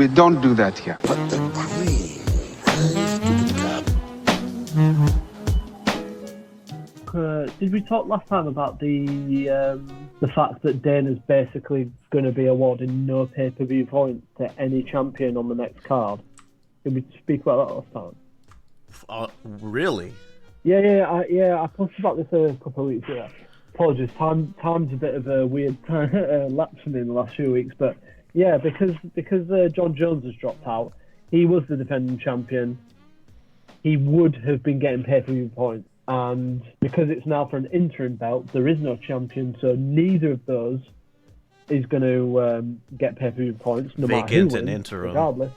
We don't do that here. But the cream rises to the top. Did we talk last time about the fact that Dana's basically going to be awarding no pay-per-view points to any champion on the next card? Did we speak about that last time? Really? Yeah. I posted about this a couple of weeks ago. Apologies, time's a bit of a weird lapse for me in the last few weeks, but yeah, because John Jones has dropped out, he was the defending champion. He would have been getting pay-per-view points, and because it's now for an interim belt, there is no champion, so neither of those is going to get pay-per-view points, no matter who wins, interim. regardless.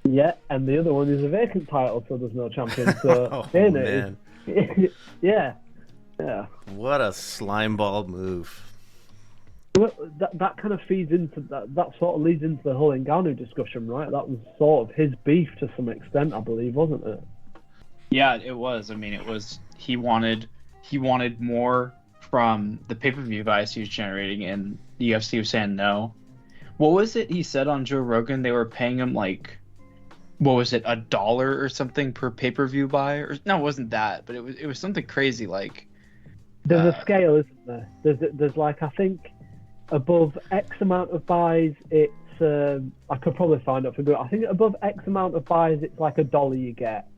Yeah, and the other one is a vacant title, so there's no champion. So oh, Dana man. Yeah. What a slimeball move. Well, that kind of feeds into that sort of leads into the whole Ngannou discussion, right? That was sort of his beef to some extent, I believe, wasn't it? Yeah, it was. I mean, he wanted more from the pay-per-view buys he was generating, and the UFC was saying no. What was it he said on Joe Rogan? They were paying him like, what was it, $1 or something per pay-per-view buy? Or no, it wasn't that, but it was something crazy like. There's a scale, isn't there? There's like, I think above X amount of buys, it's I could probably find out for good. I think above X amount of buys, it's like $1 you get,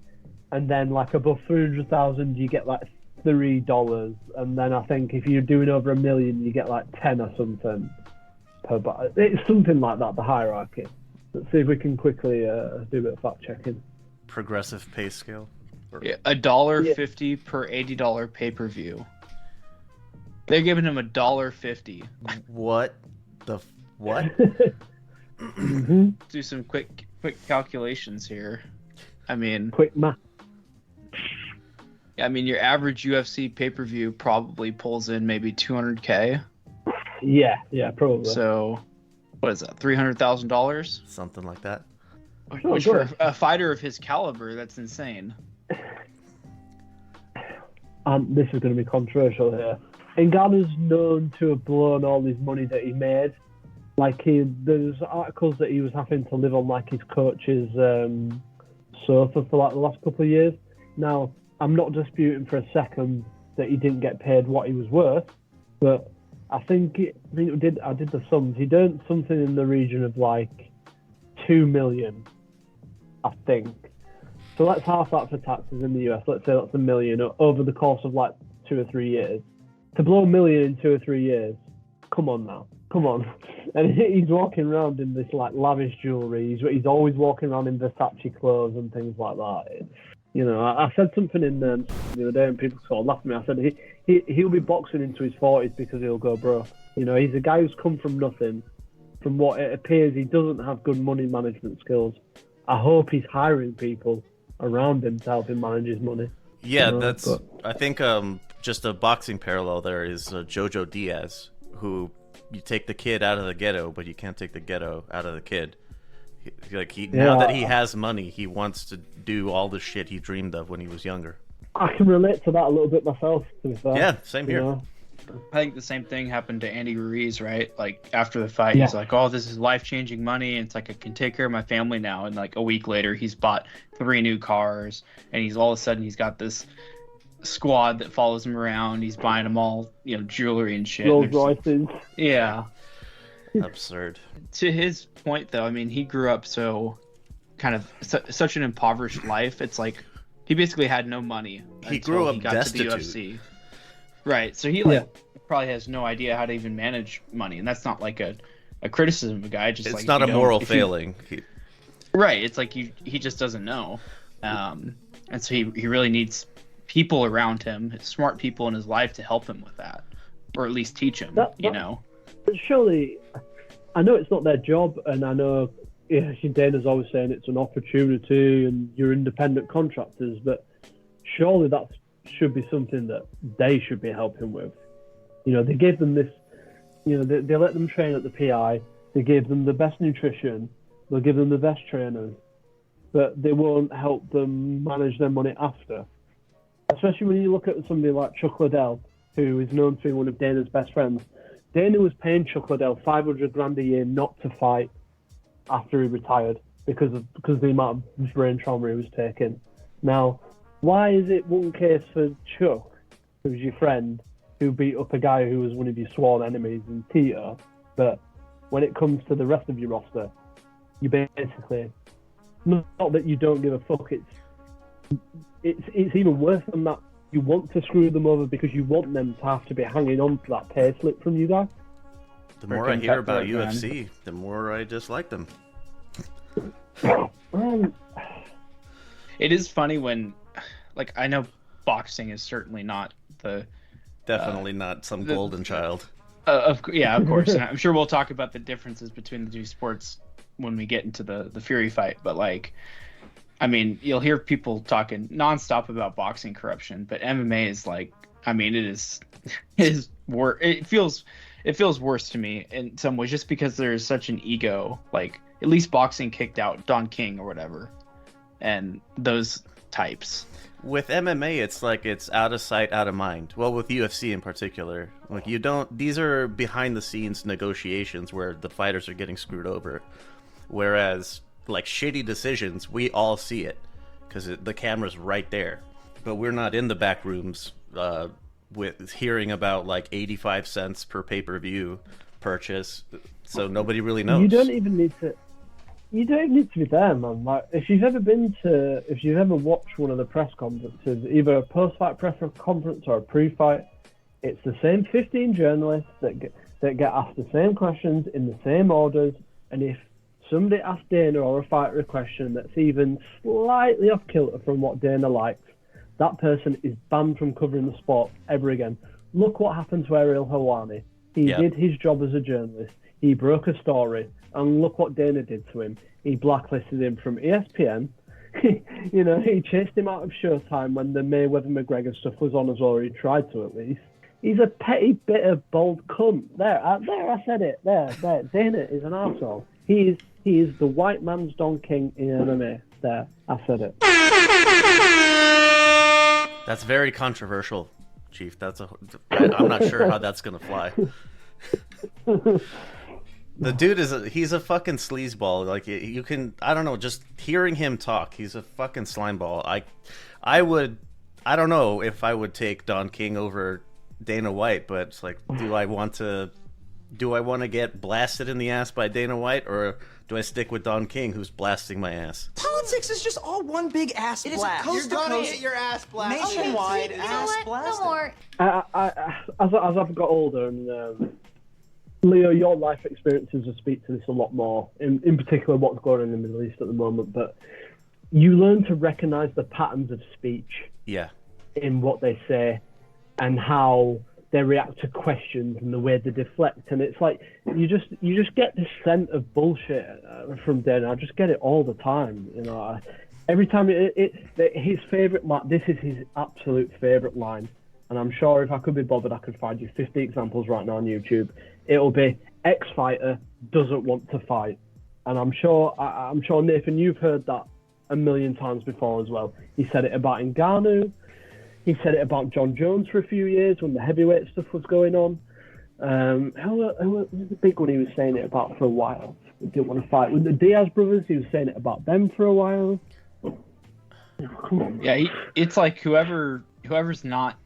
and then like above 300,000 you get like $3, and then I think if you're doing over 1 million you get like 10 or something per buy. It's something like that, the hierarchy. Let's see if we can quickly do a bit of fact checking. Progressive pay scale. Yeah, $1.50 per $80 pay-per-view. They're giving him $1.50. What the what? Do some quick calculations here. I mean, Quick math. I mean, your average UFC pay-per-view probably pulls in maybe $200K. Yeah, probably. So, what is that? $300,000? Something like that. Which for a fighter of his caliber, that's insane. This is going to be controversial here. Ngannou's known to have blown all his money that he made. Like there's articles that he was having to live on like his coach's sofa for like the last couple of years. Now, I'm not disputing for a second that he didn't get paid what he was worth, but I did the sums. He earned something in the region of like 2 million, I think. So let's half that for taxes in the US. Let's say that's $1 million over the course of like 2 or 3 years. To blow $1 million in 2 or 3 years, come on now, come on. And he's walking around in this like lavish jewelry. He's always walking around in Versace clothes and things like that. I said something in the other day and people sort of laughed at me. I said he'll be boxing into his 40s because he'll go broke. He's a guy who's come from nothing. From what it appears, he doesn't have good money management skills. I hope he's hiring people around him to help him manage his money. Yeah, I think just a boxing parallel there is Jojo Diaz, who you take the kid out of the ghetto, but you can't take the ghetto out of the kid. Now that he has money, he wants to do all the shit he dreamed of when he was younger. I can relate to that a little bit myself, to be fair. Yeah, same here. I think the same thing happened to Andy Ruiz, right? Like after the fight, he's like, "Oh, this is life-changing money. And it's like I can take care of my family now." And like a week later, he's bought 3 new cars, and he's all of a sudden he's got this squad that follows him around. He's buying them all, jewelry and shit. Rolls Royces. Yeah. Absurd. To his point, though, I mean, he grew up such an impoverished life. It's like he basically had no money. He grew up destitute. To the UFC. Right, so he probably has no idea how to even manage money, and that's not like a criticism of a guy. Just it's not a moral failing. Right, it's like he just doesn't know, and so he really needs people around him, smart people in his life to help him with that, or at least teach him. But surely, I know it's not their job, and I know Dana's always saying it's an opportunity, and you're independent contractors, but surely that should be something that they should be helping with. They gave them this, they let them train at the PI, they gave them the best nutrition, they'll give them the best trainers, but they won't help them manage their money after. Especially when you look at somebody like Chuck Liddell, who is known to be one of Dana's best friends. Dana was paying Chuck Liddell $500,000 a year not to fight after he retired because of the amount of brain trauma he was taking. Now, why is it one case for Chuck, who's your friend, who beat up a guy who was one of your sworn enemies in Tito, but when it comes to the rest of your roster, you basically, not that you don't give a fuck, it's even worse than that. You want to screw them over because you want them to have to be hanging on to that pay slip from you guys. The more I hear about UFC, the more I dislike them. It is funny when, like, I know boxing is certainly not the... Definitely not some golden child. Of course. And I'm sure we'll talk about the differences between the two sports when we get into the Fury fight. But, like, I mean, you'll hear people talking nonstop about boxing corruption, but MMA is like, I mean, it is worse. It feels worse to me in some ways, just because there's such an ego. Like, at least boxing kicked out Don King or whatever, and those types. With MMA, it's like it's out of sight, out of mind. Well, with UFC in particular, like these are behind the scenes negotiations where the fighters are getting screwed over. Whereas, like, shitty decisions, we all see it because the camera's right there. But we're not in the back rooms with hearing about like 85 cents per pay-per-view purchase, so nobody really knows. You don't even need to be there, man. Like, if you've ever watched one of the press conferences, either a post-fight press conference or a pre-fight, it's the same 15 journalists that get asked the same questions in the same orders, and if somebody asks Dana or a fighter a question that's even slightly off kilter from what Dana likes, that person is banned from covering the sport ever again. Look what happened to Ariel Helwani. He did his job as a journalist. He broke a story, and look what Dana did to him. He blacklisted him from ESPN. He chased him out of Showtime when the Mayweather-McGregor stuff was on as well, or he tried to at least. He's a petty, bitter, bold cunt. There, I said it. There. Dana is an arsehole. He is the white man's Don King in MMA. There, I said it. That's very controversial, Chief. I'm not sure how that's gonna fly. The dude he's a fucking sleazeball. Like, you can, I don't know, just hearing him talk, he's a fucking slimeball. I don't know if I would take Don King over Dana White, but it's like, do I want to get blasted in the ass by Dana White, or do I stick with Don King, who's blasting my ass? Politics is just all one big ass blast. You're gonna get your ass blasted. Nationwide Okay, ass blast. No more. As I've got older, and Leo, your life experiences will speak to this a lot more, in particular what's going on in the Middle East at the moment, but you learn to recognize the patterns of speech in what they say and how they react to questions and the way they deflect, and it's like you just get this scent of bullshit from Dana. I just get it all the time, every time his favorite line. This is his absolute favorite line, and I'm sure if I could be bothered, I could find you 50 examples right now on YouTube. It'll be ex-fighter doesn't want to fight, and I'm sure Nathan, you've heard that a million times before as well. He said it about Ngannou. He said it about John Jones for a few years when the heavyweight stuff was going on. Who was the big one he was saying it about for a while? He didn't want to fight. With the Diaz brothers, he was saying it about them for a while. Come on. Yeah, it's like whoever's not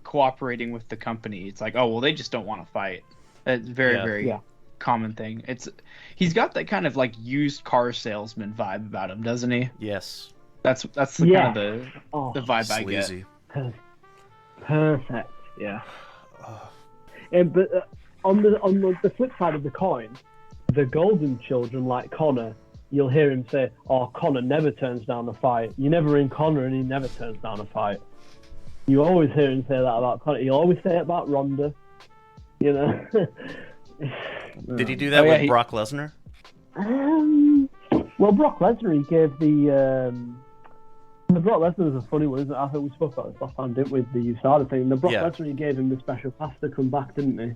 cooperating with the company, it's like, oh, well, they just don't want to fight. That's very common thing. He's got that kind of like used car salesman vibe about him, doesn't he? Yes. That's the kind of the vibe Sleazy. I get. Perfect. Yeah. But on the flip side of the coin, the golden children like Connor, you'll hear him say, "Oh, Connor never turns down a fight. You never ring Connor, and he never turns down a fight." You always hear him say that about Connor. You always say it about Ronda. Did he do that with Brock Lesnar? Well, Brock Lesnar, he gave the Brock Lesnar was a funny one, isn't it? I think we spoke about this last time, didn't we? The USADA thing. The Brock Lesnar, he gave him the special pass to come back, didn't he?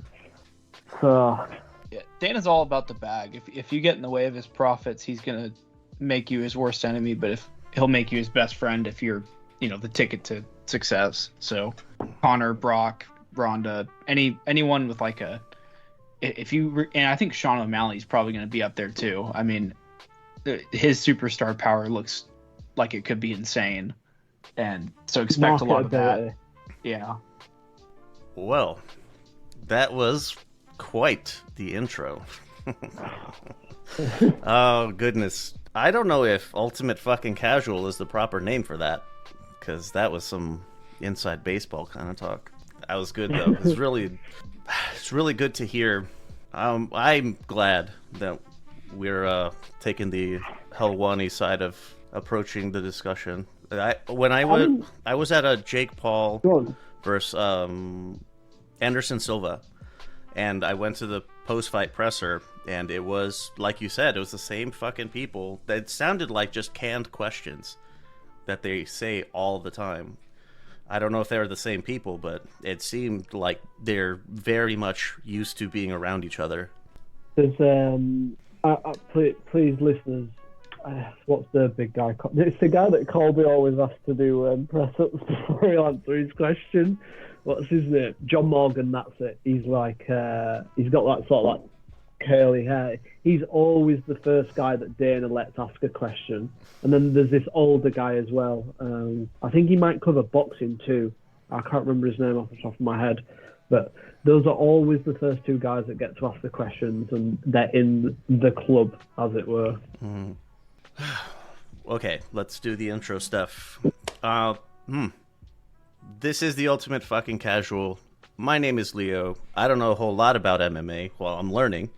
So yeah, Dana's all about the bag. If you get in the way of his profits, he's gonna make you his worst enemy. But if he'll make you his best friend, if you're, the ticket to success. So Connor, Brock, Ronda, anyone with like a and I think Sean O'Malley's probably going to be up there too. I mean, his superstar power looks like it could be insane, and so expect a lot of that. Yeah. Well, that was quite the intro. Oh goodness, I don't know if Ultimate Fucking Casual is the proper name for that, because that was some inside baseball kind of talk. That was good though. It's really good to hear. I'm glad that we're taking the Helwani side of approaching the discussion. I was at a Jake Paul versus Anderson Silva, and I went to the post-fight presser, and it was, like you said, it was the same fucking people. That sounded like just canned questions that they say all the time. I don't know if they're the same people, but it seemed like they're very much used to being around each other. There's please listeners, what's the big guy called? It's the guy that Colby always has to do press-ups before he'll answer his question. What's his name? John Morgan, that's it. He's like, he's got that sort of like curly hair. He's always the first guy that Dana lets ask a question. And then there's this older guy as well. I think he might cover boxing too. I can't remember his name off the top of my head. But those are always the first two guys that get to ask the questions, and they're in the club, as it were. Mm. Okay, let's do the intro stuff. This is the Ultimate Fucking Casual. My name is Leo. I don't know a whole lot about MMA. Well, I'm learning,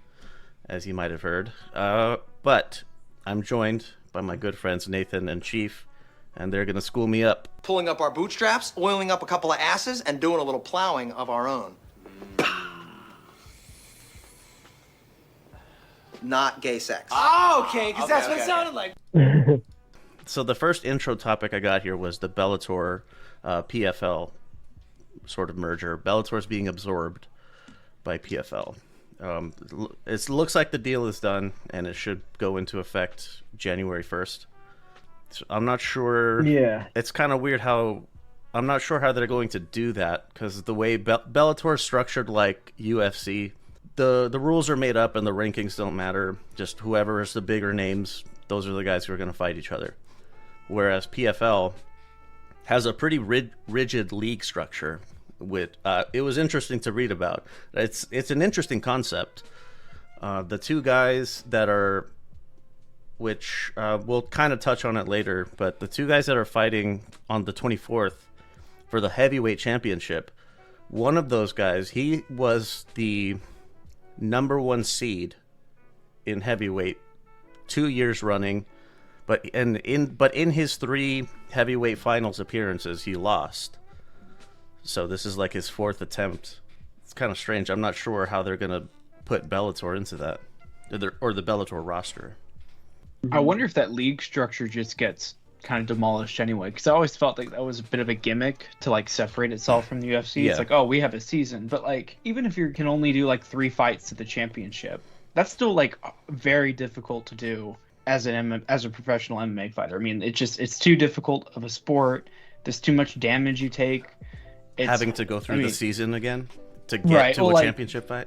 as you might have heard. But I'm joined by my good friends Nathan and Chief, and they're going to school me up. Pulling up our bootstraps, oiling up a couple of asses, and doing a little plowing of our own. Not gay sex. Oh, okay, because that's what it sounded like. So the first intro topic I got here was the Bellator PFL sort of merger. Bellator's being absorbed by PFL. It looks like the deal is done, and it should go into effect January 1st. So I'm not sure. Yeah. It's kind of weird how... I'm not sure how they're going to do that, because the way Bellator is structured like UFC, the rules are made up and the rankings don't matter. Just whoever is the bigger names, those are the guys who are going to fight each other. Whereas PFL has a pretty rigid league structure. It was interesting to read about. It's an interesting concept. The two guys that are, which we'll kind of touch on it later, but the two guys that are fighting on the 24th for the heavyweight championship, one of those guys, he was the #1 seed in heavyweight 2 years running, but in his 3 heavyweight finals appearances, he lost. So this is like his 4th attempt. It's kind of strange. I'm not sure how they're going to put Bellator into that, or the Bellator roster. I wonder if that league structure just gets kind of demolished anyway, because I always felt like that was a bit of a gimmick to like separate itself from the UFC. Yeah. It's like, oh, we have a season, but like even if you can only do like 3 fights to the championship, that's still like very difficult to do as a professional MMA fighter. I mean, it's too difficult of a sport. There's too much damage you take. Having to go through the season again to get to a championship fight.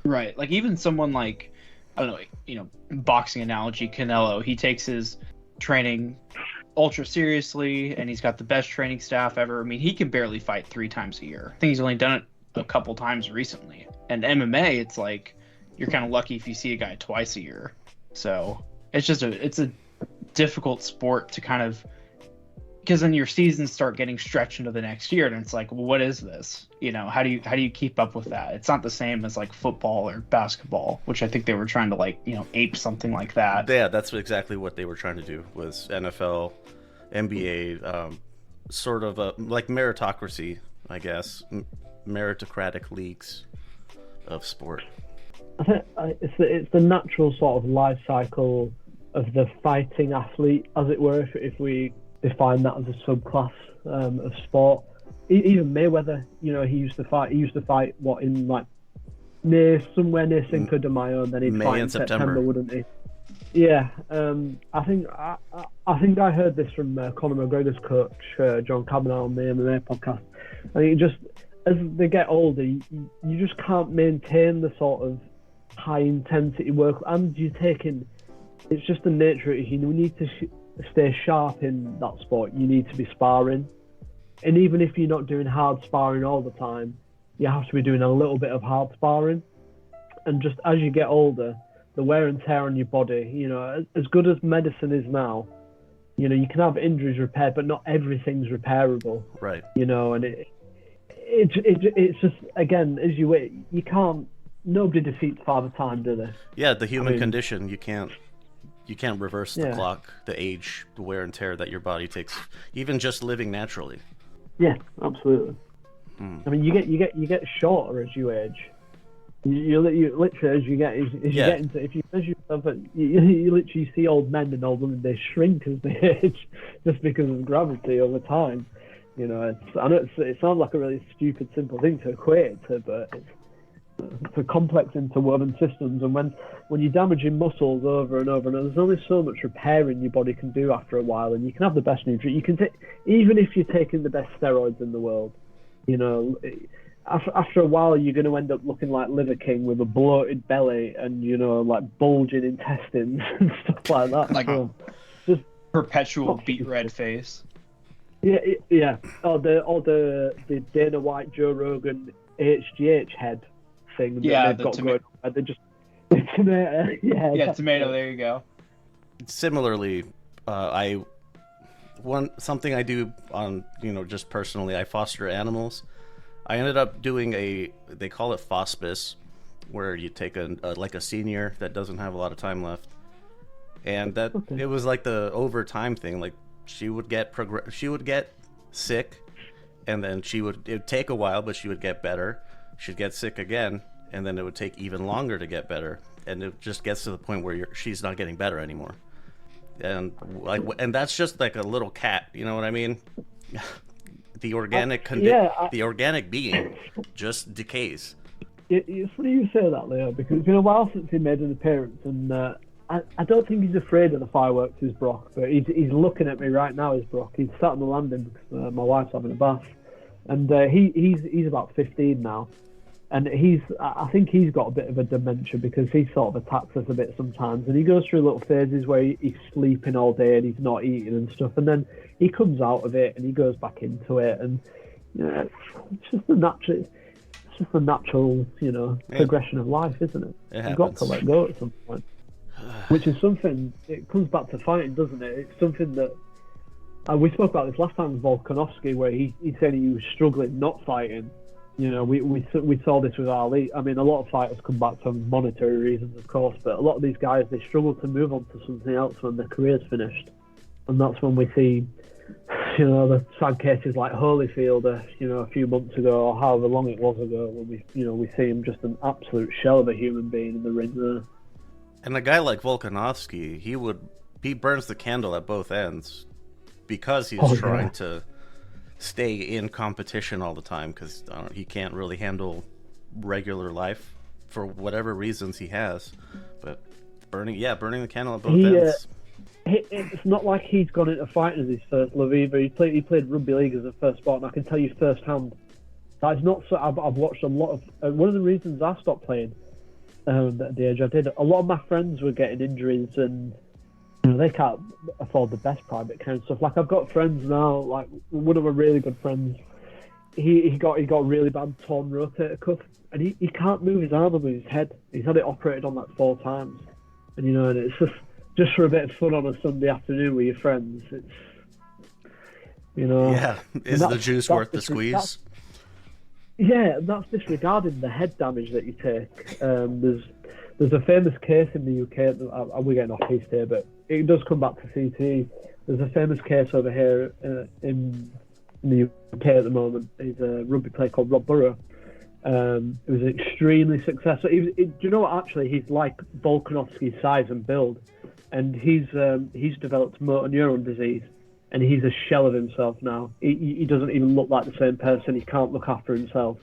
Right. Like even someone like, I don't know, boxing analogy, Canelo, he takes his training ultra seriously, and he's got the best training staff ever. I mean, he can barely fight 3 times a year. I think he's only done it a couple times recently. And MMA, it's like you're kind of lucky if you see a guy twice a year. So it's a difficult sport to kind of, because then your seasons start getting stretched into the next year, and it's like, well, what is this? How do you keep up with that? It's not the same as like football or basketball, which I think they were trying to like ape something like that. Yeah, that's exactly what they were trying to do. Was NFL, NBA, sort of like meritocracy, I guess, meritocratic leagues of sport. I think it's the natural sort of life cycle of the fighting athlete, as it were, if we define that as a subclass of sport. Even Mayweather, he used to fight what, in like somewhere near Cinco de Mayo, and then he'd fight in September, wouldn't he? Yeah, I think I heard this from Conor McGregor's coach, John Kavanagh, on the MMA podcast. I think as they get older, you just can't maintain the sort of high intensity work, and you're taking. It's just the nature of it. You need to stay sharp in that sport. You need to be sparring, and even if you're not doing hard sparring all the time, you have to be doing a little bit of hard sparring. And just as you get older, the wear and tear on your body, you know, as good as medicine is now, you know, you can have injuries repaired, but not everything's repairable. Right. You know, and it's just, again, as you can't, nobody defeats Father Time, do they? Yeah, the human condition, you can't reverse the Yeah. clock, the age, the wear and tear that your body takes, even just living naturally. Yeah, absolutely. I mean, you get shorter as you age. You literally, as you get into, if you measure yourself, you literally see old men and old women, they shrink as they age, just because of gravity over time. You know, I know it sounds like a really stupid, simple thing to equate it to, but it's a complex interwoven systems, and when you're damaging muscles over and over, and there's only so much repairing your body can do after a while, and you can have the best nutrients. You can take, even if you're taking the best steroids in the world, you know, after a while you're going to end up looking like Liver King with a bloated belly and, you know, like bulging intestines and stuff like that. Like so, just perpetual beet red face. Yeah. Or the Dana White, Joe Rogan, HGH head thing that they've got going on. They just tomato. Yeah, tomato. There you go. Similarly, something I do on, you know, just personally, I foster animals. I ended up doing they call it hospice, where you take like a senior that doesn't have a lot of time left, and it was like the over time thing. Like she would get sick, and then it would take a while, but she would get better. She'd get sick again, and then it would take even longer to get better, and it just gets to the point where she's not getting better anymore. And that's just like a little cat, you know what I mean? The organic being just decays. It's funny you say that, Leo, because it's been a while since he made an appearance, and I don't think he's afraid of the fireworks as Brock, but he's looking at me right now as Brock. He's sat on the landing because my wife's having a bath, and he's about 15 now, and I think he's got a bit of a dementia because he sort of attacks us a bit sometimes, and he goes through little phases where he's sleeping all day and he's not eating and stuff, and then he comes out of it and he goes back into it, and you know, it's just the natural, you know, progression of life, isn't it? You've got to let go at some point, which is something. It comes back to fighting, doesn't it? It's something that we spoke about this last time with Volkanovski, where he said he was struggling not fighting. You know, we saw this with Ali. I mean, a lot of fighters come back for monetary reasons, of course, but a lot of these guys, they struggle to move on to something else when their career's finished, and that's when we see, you know, the sad cases like Holyfield, you know, a few months ago or however long it was ago, when we see him just an absolute shell of a human being in the ring there. And a guy like Volkanovski, he burns the candle at both ends because he's trying to stay in competition all the time, because he can't really handle regular life for whatever reasons he has. But burning the candle at both ends. It's not like he's gone into fighting as his first love either. He played rugby league as a first sport, and I can tell you firsthand that is not so. I've watched a lot of. One of the reasons I stopped playing at the age I did, a lot of my friends were getting injuries, and you know, they can't afford the best private care and stuff. Like, I've got friends now, like one of my really good friends, he got really bad torn rotator cuff, and he can't move his arm above his head. He's had it operated on like 4 times, and you know, and it's just for a bit of fun on a Sunday afternoon with your friends. It's, you know, yeah, is the juice worth the squeeze? That's disregarding the head damage that you take. There's a famous case in the UK. We're getting off piece here, but it does come back to CT. There's a famous case over here in the UK at the moment. He's a rugby player called Rob Burrow. It was extremely successful. Do you know what? Actually, he's like Volkanovski's size and build, and he's developed motor neuron disease, and he's a shell of himself now. He doesn't even look like the same person. He can't look after himself.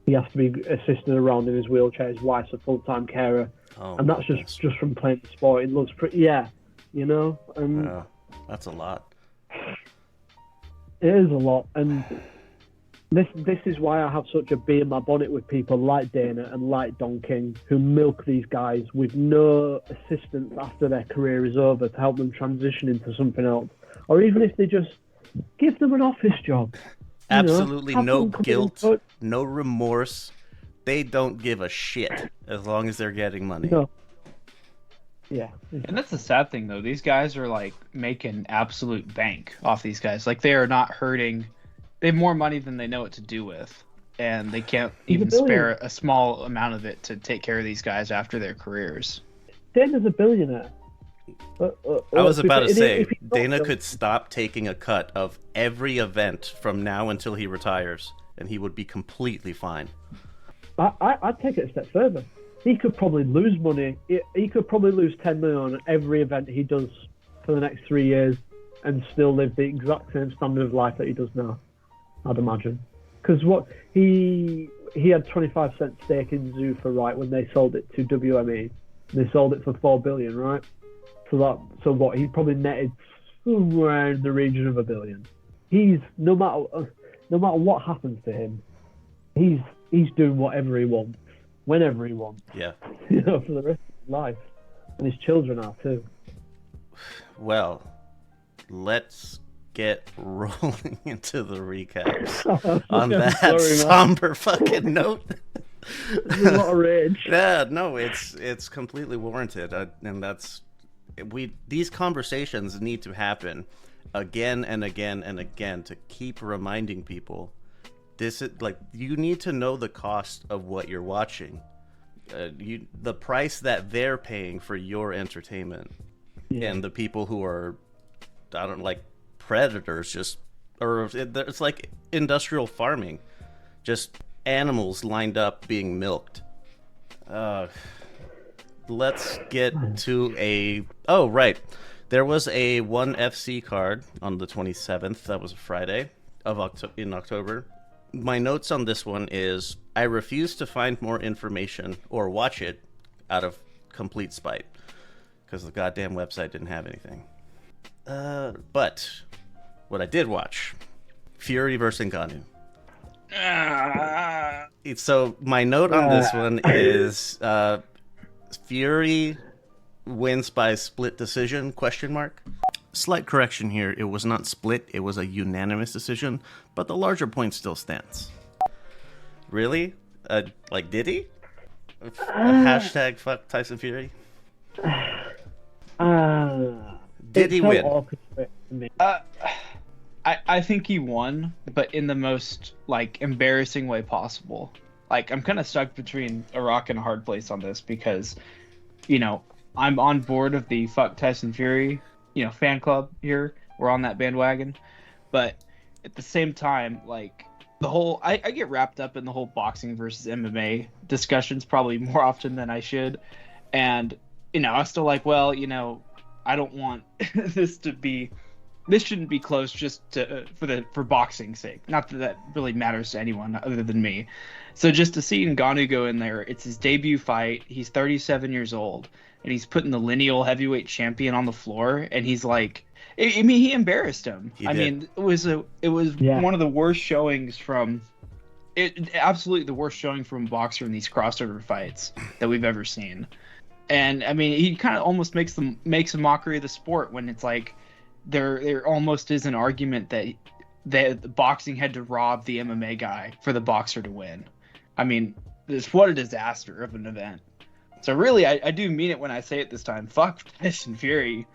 He has to be assisted around in his wheelchair. His wife's a full-time carer, and that's just from playing the sport. It looks pretty, you know. That's a lot. It is a lot, and This is why I have such a bee in my bonnet with people like Dana and like Don King, who milk these guys with no assistance after their career is over to help them transition into something else, or even if they just give them an office job. Absolutely no them come in guilt, and no remorse. They don't give a shit as long as they're getting money. No. Yeah. And that's the sad thing, though. These guys are like making absolute bank off these guys. Like they are not hurting. They have more money than they know what to do with, and they can't even spare a small amount of it to take care of these guys after their careers. Dana's a billionaire. I was about to say, Dana could stop taking a cut of every event from now until he retires, and he would be completely fine. I'd take it a step further. He could probably lose money. He could probably lose 10 million on every event he does for the next 3 years and still live the exact same standard of life that he does now, I'd imagine. Because what he had 25% stake in Zuffa, right, when they sold it to WME. They sold it for $4 billion, right? So what? He probably netted somewhere in the region of $1 billion. He's no matter what happens to him, he's doing whatever he wants, whenever he wants. Yeah. For the rest of his life, and his children are too. Well, let's get rolling into the recaps on that somber fucking note. There's a lot of rage. Yeah, no, it's completely warranted, and these conversations need to happen again and again and again to keep reminding people. This is like, you need to know the cost of what you're watching, the price that they're paying for your entertainment, and the people who are, I don't like predators, it's like industrial farming, just animals lined up being milked. Let's get to there was a ONE FC card on the 27th. That was a Friday in October. My notes on this one is I refuse to find more information or watch it out of complete spite because the goddamn website didn't have anything. But what I did watch, Fury versus Ngannou. So my note on this one is Fury wins by split decision, ? Slight correction here, it was not split, it was a unanimous decision, but the larger point still stands. Really? Did he? Hashtag fuck Tyson Fury? Did he win? I think he won, but in the most embarrassing way possible. I'm kind of stuck between a rock and a hard place on this because, I'm on board of the fuck Tyson Fury, fan club here. We're on that bandwagon, but at the same time, the whole I get wrapped up in the whole boxing versus MMA discussions probably more often than I should, and I was still I don't want this shouldn't be close just for boxing's sake. Not that really matters to anyone other than me. So just to see Ngannou go in there, it's his debut fight. He's 37 years old, and he's putting the lineal heavyweight champion on the floor, and he's he embarrassed him. It was one of the worst showings absolutely the worst showing from a boxer in these crossover fights that we've ever seen. And he kind of almost makes a mockery of the sport when it's there almost is an argument that the boxing had to rob the MMA guy for the boxer to win. What a disaster of an event. So really, I do mean it when I say it this time. Fuck Tyson Fury.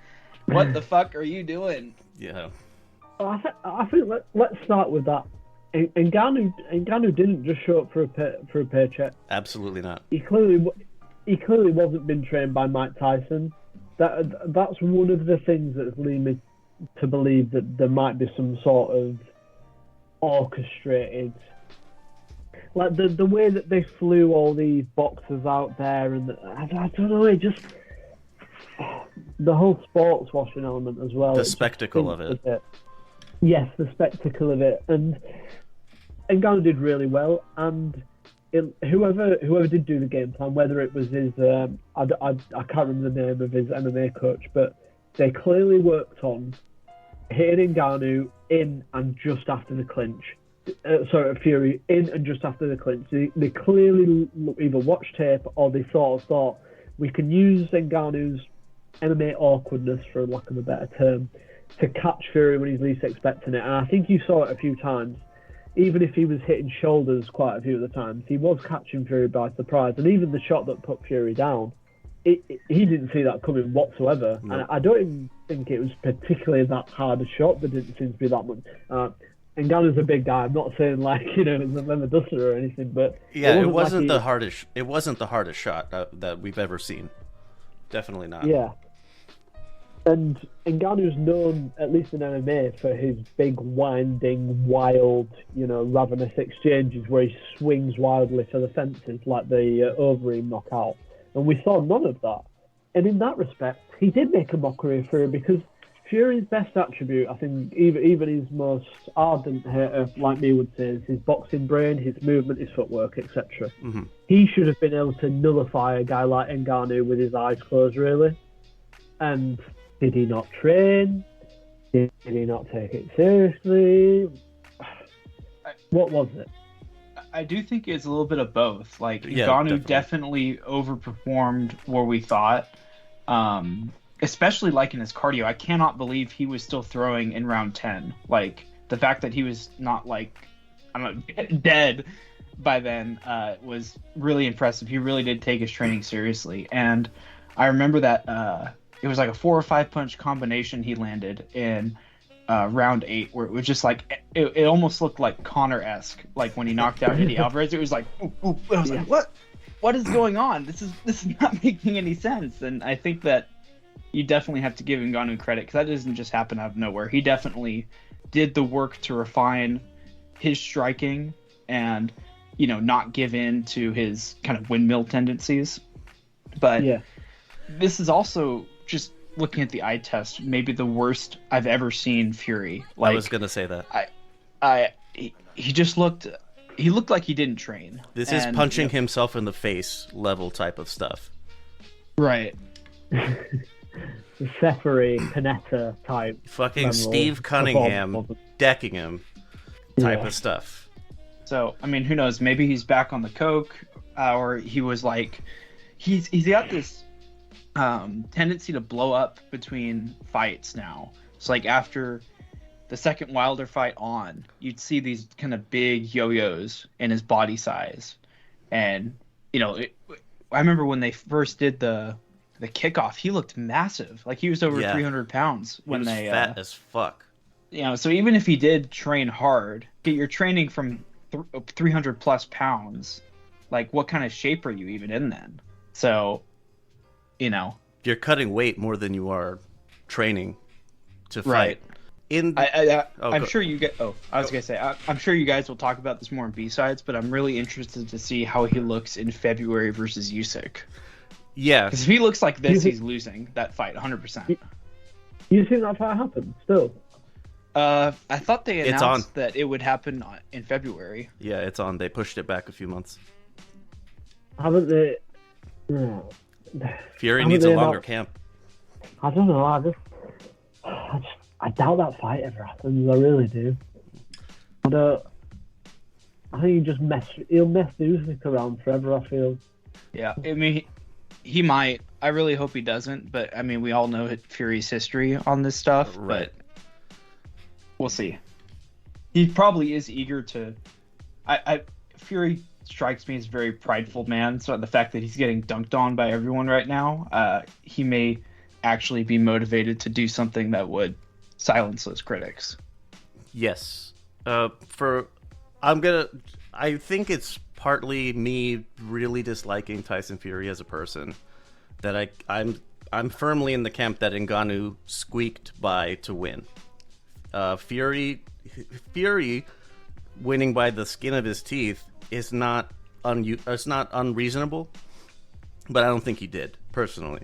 What the fuck are you doing? Yeah. I think let's start with that. Ngannou didn't just show up for a paycheck. Absolutely not. He clearly wasn't been trained by Mike Tyson. That's one of the things that's leading me to believe that there might be some sort of orchestrated, the way that they flew all these boxers out there, and I don't know, it just the whole sports washing element as well. The spectacle of it. Yes, the spectacle of it, and Ngannou did really well, and whoever did do the game plan, whether it was his I can't remember the name of his MMA coach, but they clearly worked on hitting Ngannou in and just after the clinch. Fury in and just after the clinch. They clearly either watched tape or they sort of thought we can use Ngannou's MMA awkwardness, for lack of a better term, to catch Fury when he's least expecting it. And I think you saw it a few times. Even if he was hitting shoulders quite a few of the times, he was catching Fury by surprise. And even the shot that put Fury down, he didn't see that coming whatsoever. No. And I don't even think it was particularly that hard a shot. There didn't seem to be that much. Ngannou's a big guy. I'm not saying it's a leather duster or anything, but it wasn't the hardest. It wasn't the hardest shot that we've ever seen. Definitely not. Yeah. And Ngannou's known, at least in MMA, for his big, winding, wild, ravenous exchanges where he swings wildly to the fences, like the Overeem knockout. And we saw none of that. And in that respect, he did make a mockery of Fury, because Fury's best attribute, I think, even his most ardent hater, like me, would say, is his boxing brain, his movement, his footwork, etc. Mm-hmm. He should have been able to nullify a guy like Ngannou with his eyes closed, really. And did he not train? Did he not take it seriously? What was it? I do think it's a little bit of both. Ngannou definitely overperformed where we thought. Especially in his cardio. I cannot believe he was still throwing in round 10. The fact that he was not dead by then was really impressive. He really did take his training seriously. And I remember that it was a 4 or 5 punch combination he landed in round 8, where it was just it almost looked like Conor-esque. When he knocked out Eddie Alvarez, it was like, ooh, ooh. I was like, what is going on? This is not making any sense. And I think that you definitely have to give Ngannou credit, because that doesn't just happen out of nowhere. He definitely did the work to refine his striking and, not give in to his kind of windmill tendencies. But this is also, just looking at the eye test, maybe the worst I've ever seen Fury. I was going to say that. He just looked like he didn't train. This is punching himself in the face level type of stuff. Right. The Sefery, Panetta type. Fucking Steve Cunningham decking him type of stuff. So, who knows? Maybe he's back on the coke, or he was he's got this tendency to blow up between fights now. So, after the second Wilder fight on, you'd see these kind of big yo-yos in his body size. And, I remember when they first did the kickoff, he looked massive. He was over 300 pounds when he was they fat as fuck. So even if he did train hard, get your training from 300 plus pounds, what kind of shape are you even in then? So, you're cutting weight more than you are training to fight. Right. I'm sure you get. I was gonna say, I'm sure you guys will talk about this more in B-sides, but I'm really interested to see how he looks in February versus Usyk. Yeah, because if he looks like this, he's losing that fight 100%. You think that fight happened still? I thought they announced that it would happen in February. Yeah, it's on. They pushed it back a few months. Haven't they? Fury needs a longer camp. I don't know. I doubt that fight ever happens. I really do. I think he'll mess Usyk around forever, I feel. Yeah, he might. I really hope he doesn't, but we all know Fury's history on this stuff. Right. But we'll see. He probably is eager to. Fury strikes me as a very prideful man, so the fact that he's getting dunked on by everyone right now, he may actually be motivated to do something that would silence those critics. Yes. I think it's partly me really disliking Tyson Fury as a person, that I'm firmly in the camp that Ngannou squeaked by to win. Fury winning by the skin of his teeth is not unreasonable, but I don't think he did personally.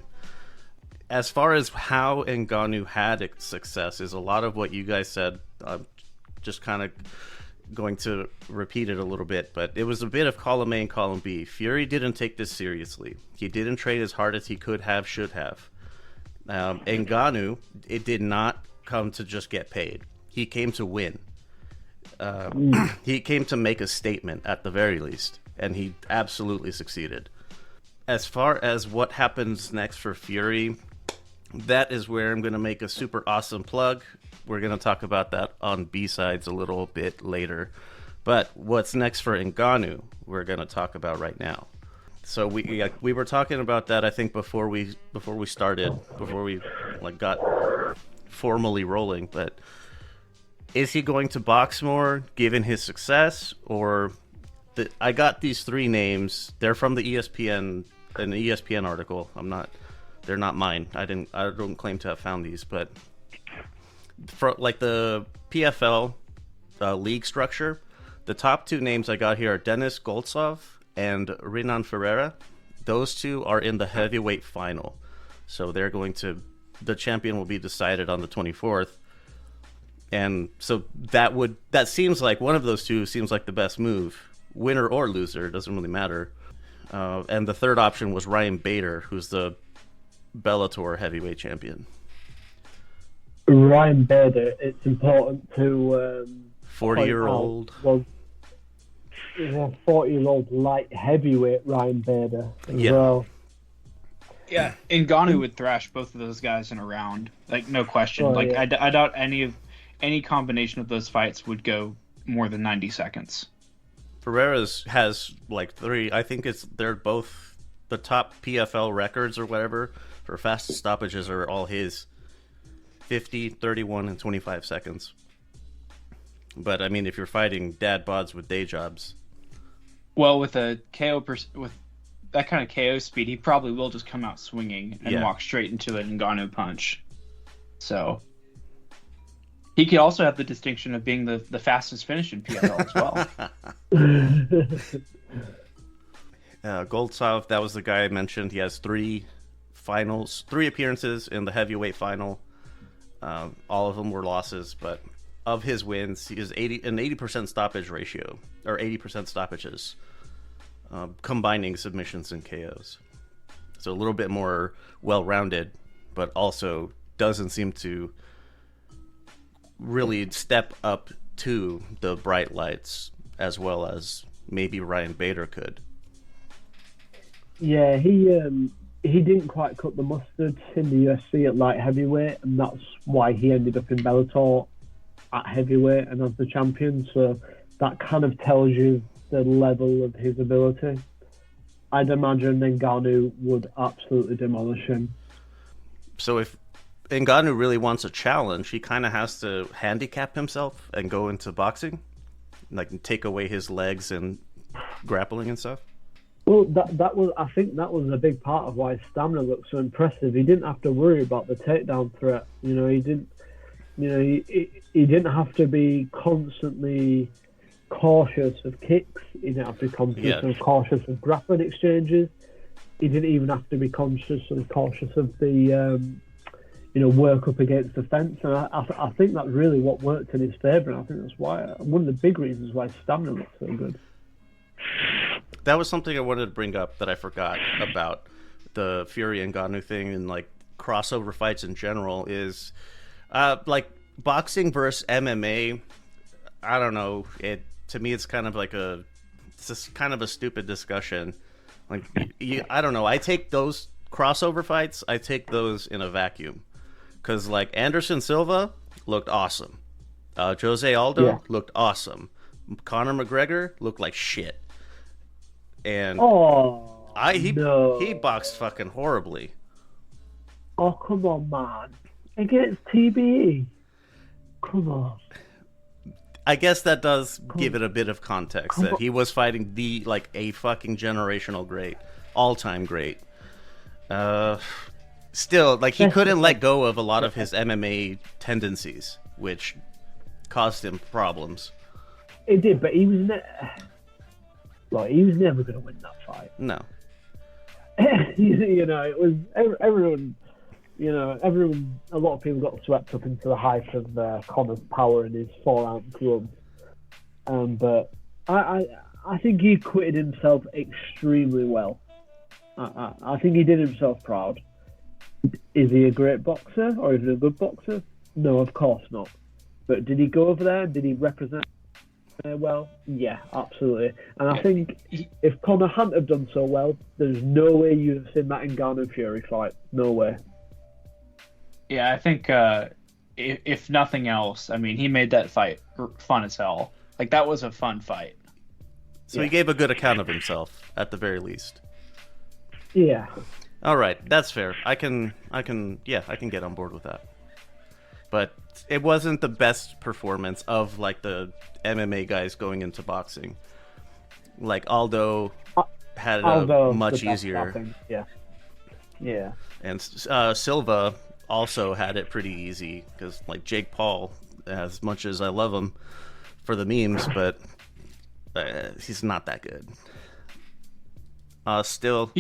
As far as how Ngannou had success is a lot of what you guys said. I'm just kind of going to repeat it a little bit, but it was a bit of column A and column B. Fury didn't take this seriously. He didn't train as hard as he could have, should have. Ngannou, it did not come to just get paid. He came to win. He came to make a statement at the very least, and he absolutely succeeded. As far as what happens next for Fury, that is where I'm going to make a super awesome plug. We're going to talk about that on B-Sides a little bit later. But what's next for Ngannou, we're going to talk about right now. So we were talking about that, I think, before we got formally rolling. But is he going to box more, given his success, or I got these three names. They're from the ESPN, an ESPN article. They're not mine. I don't claim to have found these, but for like the PFL league structure, the top two names I got here are Denis Goltsov and Renan Ferreira. Those two are in the heavyweight final. So the champion will be decided on the 24th. And so that seems like one of those two seems like the best move. Winner or loser, it doesn't really matter. And the third option was Ryan Bader, who's the Bellator heavyweight champion. Ryan Bader, it's important to 40-year-old. Was a 40-year-old light heavyweight Ryan Bader as well. Yeah, Ngannou would thrash both of those guys in a round, like no question. I doubt any combination of those fights would go more than 90 seconds. Ferreira's has like three. I think they're both the top PFL records or whatever for fastest stoppages are all his. 50, 31, and 25 seconds. But I mean, if you're fighting dad bods with day jobs, well, with a KO with that kind of KO speed, he probably will just come out swinging and walk straight into an Ngannou punch. So he could also have the distinction of being the fastest finish in PFL as well. Goltsov, that was the guy I mentioned. He has three appearances in the heavyweight final. All of them were losses, but of his wins, he has an 80% stoppage ratio, or 80% stoppages, combining submissions and KOs. So a little bit more well-rounded, but also doesn't seem to really step up to the bright lights as well as maybe Ryan Bader could. Yeah, he didn't quite cut the mustard in the UFC at light heavyweight, and that's why he ended up in Bellator at heavyweight and as the champion. So that kind of tells you the level of his ability. I'd imagine Ngannou would absolutely demolish him. So if Ngannou really wants a challenge, he kind of has to handicap himself and go into boxing, like take away his legs and grappling and stuff. Well, I think that was a big part of why his stamina looked so impressive. He didn't have to worry about the takedown threat. He didn't have to be constantly cautious of kicks. He didn't have to be constantly cautious of grappling exchanges. He didn't even have to be cautious of the work up against the fence. And I think that's really what worked in his favour. And I think that's why one of the big reasons why his stamina looked so good. That was something I wanted to bring up that I forgot about the Fury and Ngannou thing and like crossover fights in general is like boxing versus MMA. I don't know. To me, it's kind of like it's kind of a stupid discussion. Like I don't know. I take those crossover fights. I take those in a vacuum because like Anderson Silva looked awesome. Jose Aldo looked awesome. Conor McGregor looked like shit. And he boxed fucking horribly. Oh, come on, man. Against TBE. Come on. I guess that does give it a bit of context that he was fighting a fucking generational great, all-time great. Still, like he couldn't let go of a lot of his MMA tendencies, which caused him problems. It did, but he was never going to win that fight. No. It was everyone. A lot of people got swept up into the hype of Conor's power and his 4-ounce gloves. But I think he acquitted himself extremely well. I think he did himself proud. Is he a great boxer or is he a good boxer? No, of course not. But did he go over there? Did he represent Well, yeah, absolutely. And I think if Conor hadn't have done so well, there's no way you'd have seen that Ngannou Fury fight. No way. Yeah, I think if nothing else, I mean, he made that fight fun as hell. Like, that was a fun fight. So he gave a good account of himself, at the very least. Yeah. All right, that's fair. I can get on board with that. But it wasn't the best performance of like the MMA guys going into boxing. Like Aldo had it much easier. Yeah. Yeah. And Silva also had it pretty easy because like Jake Paul, as much as I love him for the memes, but he's not that good. Still,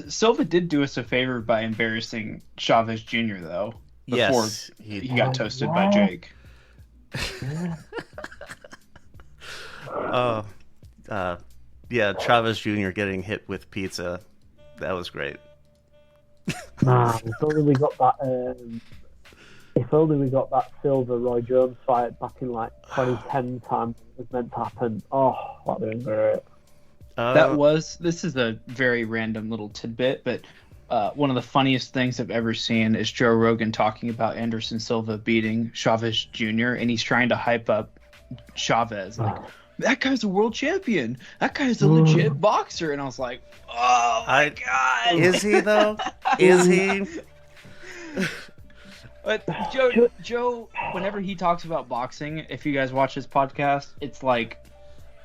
Silva did do us a favor by embarrassing Chavez Jr. though. Before he got toasted by Jake. Yeah, Chavez Jr. getting hit with pizza. That was great. Man, if only we got that. If only we got that Silva Roy Jones fight back in like 2010 time. It was meant to happen. Oh, that would have been great. This is a very random little tidbit, but one of the funniest things I've ever seen is Joe Rogan talking about Anderson Silva beating Chavez Jr. and he's trying to hype up Chavez. Like, that guy's a world champion. That guy's a legit boxer. And I was like, oh my God. Is he though? Is he? But Joe, whenever he talks about boxing, if you guys watch his podcast, it's like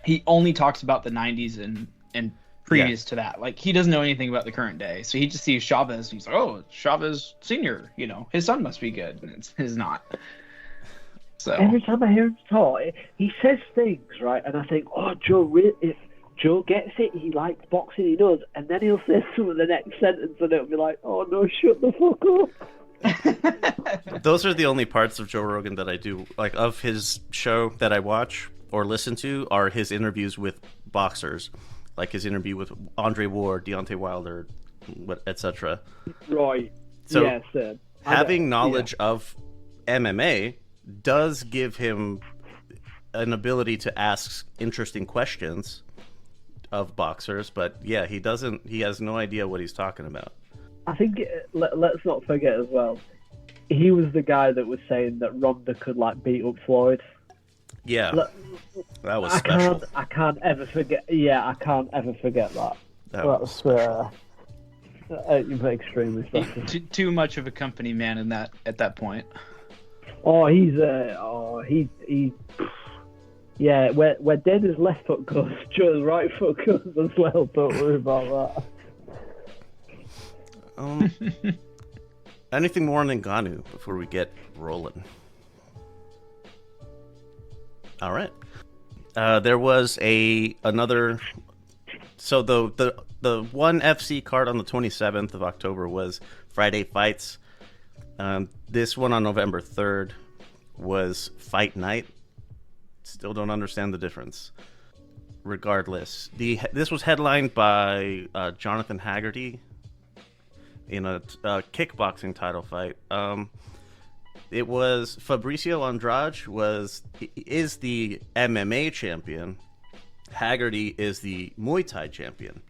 he only talks about the 90s and previous to that. Like, he doesn't know anything about the current day. So he just sees Chavez and he's like, oh, Chavez Sr., his son must be good. And it's his not. So every time I hear him talk, he says things, right? And I think, oh, if Joe gets it, he likes boxing, he knows. And then he'll say some of the next sentence and it'll be like, oh, no, shut the fuck up. Those are the only parts of Joe Rogan that I do, like, of his show that I watch or listen to are his interviews with boxers. Like his interview with Andre Ward, Deontay Wilder, etc. Right. So yes, having knowledge of MMA does give him an ability to ask interesting questions of boxers, but yeah, he has no idea what he's talking about. I think let's not forget as well, he was the guy that was saying that Ronda could like beat up Floyd. Yeah, that was special. I can't ever forget. Yeah, I can't ever forget that. That was extremely special. Too much of a company man at that point. Oh, yeah. Where Dana's left foot goes, Joe's right foot goes as well. Don't worry about that. Anything more on Ngannou before we get rolling? All right. There was another. So the one FC card on the 27th of October was Friday Fights. This one on November 3rd was Fight Night. Still don't understand the difference. Regardless, this was headlined by Jonathan Haggerty in a kickboxing title fight. It was Fabricio Andrade is the MMA champion. Haggerty is the Muay Thai champion.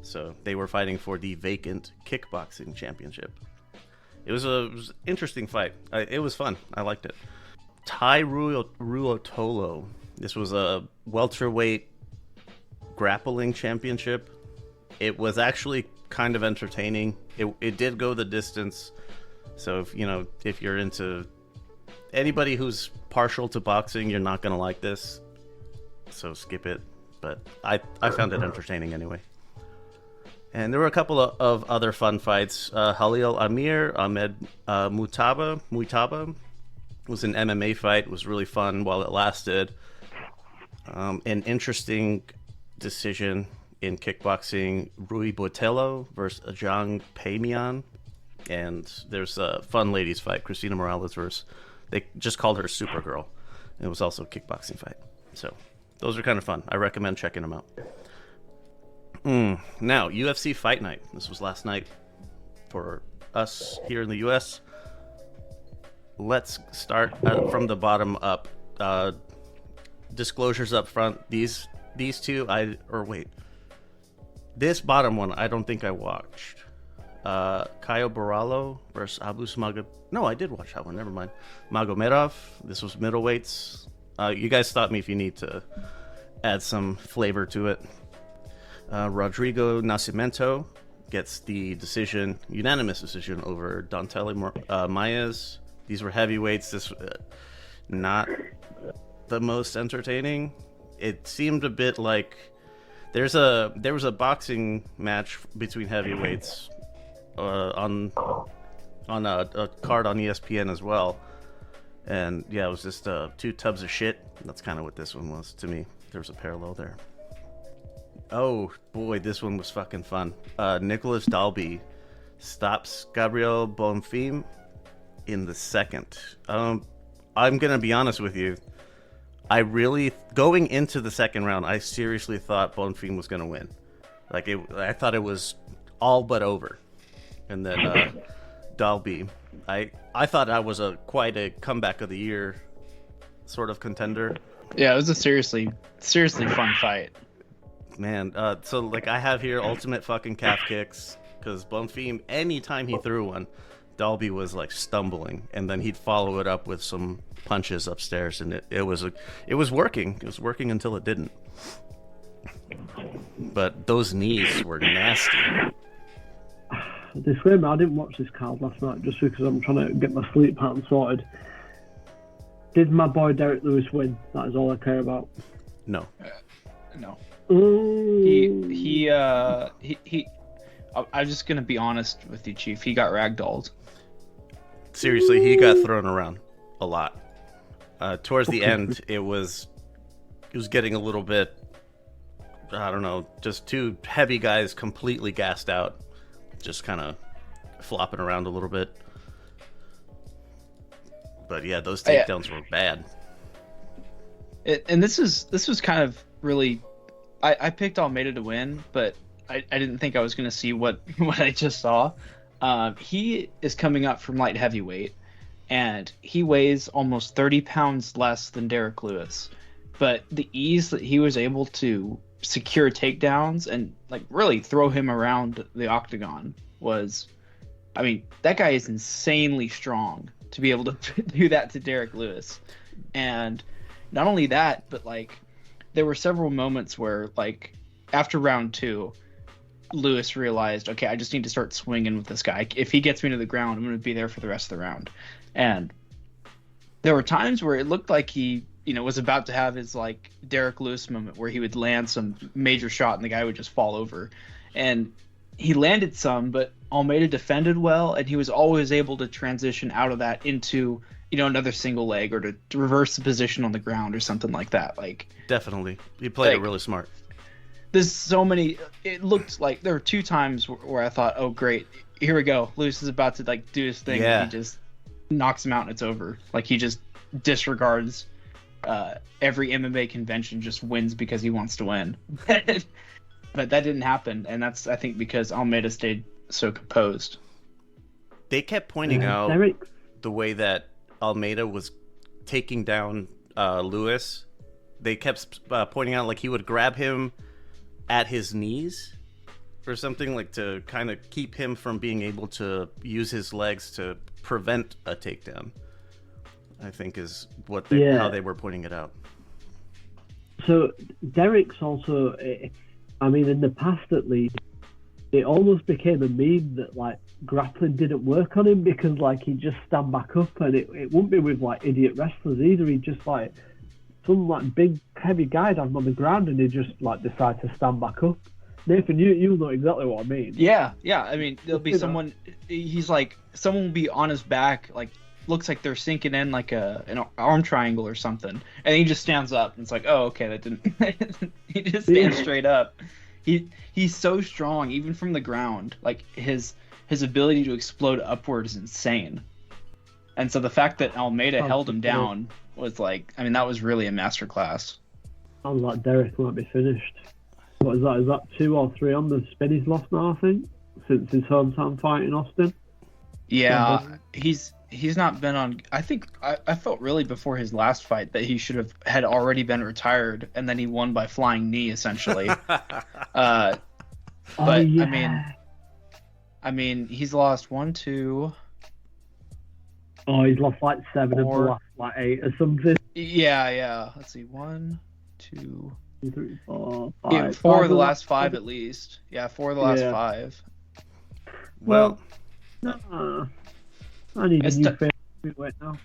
So they were fighting for the vacant kickboxing championship. It was an interesting fight. It was fun. I liked it. Tai Ruotolo. This was a welterweight grappling championship. It was actually kind of entertaining. It did go the distance. So if you're into anybody who's partial to boxing, you're not gonna like this. So skip it. But I found it entertaining anyway. And there were a couple of other fun fights. Halil Ahmed Muitaba was an MMA fight. It was really fun while it lasted. An interesting decision in kickboxing, Rui Botelho versus Zhang Peimian. And there's a fun ladies fight, Christina Morales versus, they just called her Supergirl. It was also a kickboxing fight. So those are kind of fun. I recommend checking them out. Now, UFC Fight Night. This was last night for us here in the US. Let's start from the bottom up. disclosures up front. These two, this bottom one, I don't think I watched. Caio Borralho versus Abus Magomedov. No, I did watch that one. Never mind. Magomedov. This was middleweights. You guys stop me if you need to add some flavor to it. Rodrigo Nascimento gets the unanimous decision over Dantele Maes. These were heavyweights. This not the most entertaining. It seemed a bit like there was a boxing match between heavyweights on a card on ESPN as well, and yeah, it was just two tubs of shit. That's kind of what this one was to me. There was a parallel there. Oh boy, this one was fucking fun. Nicholas Dalby stops Gabriel Bonfim in the second. I'm gonna be honest with you. Going into the second round, I seriously thought Bonfim was gonna win. I thought it was all but over. And then Dalby, I thought I was quite a comeback of the year sort of contender. Yeah, it was a seriously fun fight. Man, so I have here ultimate fucking calf kicks, because Bonfim, anytime he threw one, Dalby was stumbling, and then he'd follow it up with some punches upstairs, and it was working. It was working until it didn't. But those knees were nasty. Disclaimer, I didn't watch this card last night just because I'm trying to get my sleep pattern sorted. Did my boy Derek Lewis win? That is all I care about. No. No. Ooh. He I'm just gonna be honest with you, Chief. He got ragdolled. Seriously, he got thrown around a lot. Towards the end, it was getting a little bit, I don't know, just two heavy guys completely gassed out, just kind of flopping around a little bit. But yeah, those takedowns were bad. And this was kind of really, I picked Almeida to win, but I didn't think I was going to see what I just saw. He is coming up from light heavyweight, and he weighs almost 30 pounds less than Derek Lewis. But the ease that he was able to secure takedowns and really throw him around the octagon was, I mean, that guy is insanely strong to be able to do that to Derek Lewis. And not only that, but there were several moments where after round 2, Lewis realized, okay, I just need to start swinging with this guy. If he gets me to the ground, I'm going to be there for the rest of the round. And there were times where it looked like he, was about to have his Derek Lewis moment where he would land some major shot and the guy would just fall over. And he landed some, but Almeida defended well, and he was always able to transition out of that into, another single leg or to reverse the position on the ground or something like that. Definitely. He played it really smart. There's so many. It looked like there were 2 times where I thought, oh great, here we go. Lewis is about to do his thing. Yeah. And he just knocks him out and it's over. He just disregards every MMA convention, just wins because he wants to win. But that didn't happen, and that's, I think, because Almeida stayed so composed. They kept pointing out the way that Almeida was taking down Lewis. They kept pointing out he would grab him at his knees or something, to kind of keep him from being able to use his legs to prevent a takedown, I think is how they were pointing it out. So Derek's also, I mean, in the past at least, it almost became a meme that grappling didn't work on him because he'd just stand back up, and it wouldn't be with idiot wrestlers either. He'd just some big heavy guy down on the ground, and he just decide to stand back up. Nathan, you know exactly what I mean. Yeah. I mean, there'll be someone. He's someone will be on his back, looks like they're sinking in an arm triangle or something, and he just stands up, and it's oh, okay, that didn't. He just stands straight up. He's so strong, even from the ground. His ability to explode upward is insane. And so the fact that Almeida held him down was that was really a masterclass. Sounds like Derek might be finished. What is that? Is that 2 or 3 on the spin he's lost now, I think, since his hometown fight in Austin? Yeah, he's he's not been on. I think I felt really before his last fight that he should have had already been retired, and then he won by flying knee essentially. But yeah. I mean, he's lost 1, 2. Oh, he's lost like 7 of the Four. last like 8 or something. Yeah. Let's see, 1, 2. 2, 3, 4, 5. Yeah, 4 of the last 5 5. at least. Yeah, 4 of the last Yeah. 5. Well, I need a It's new t- favorite heavyweight now.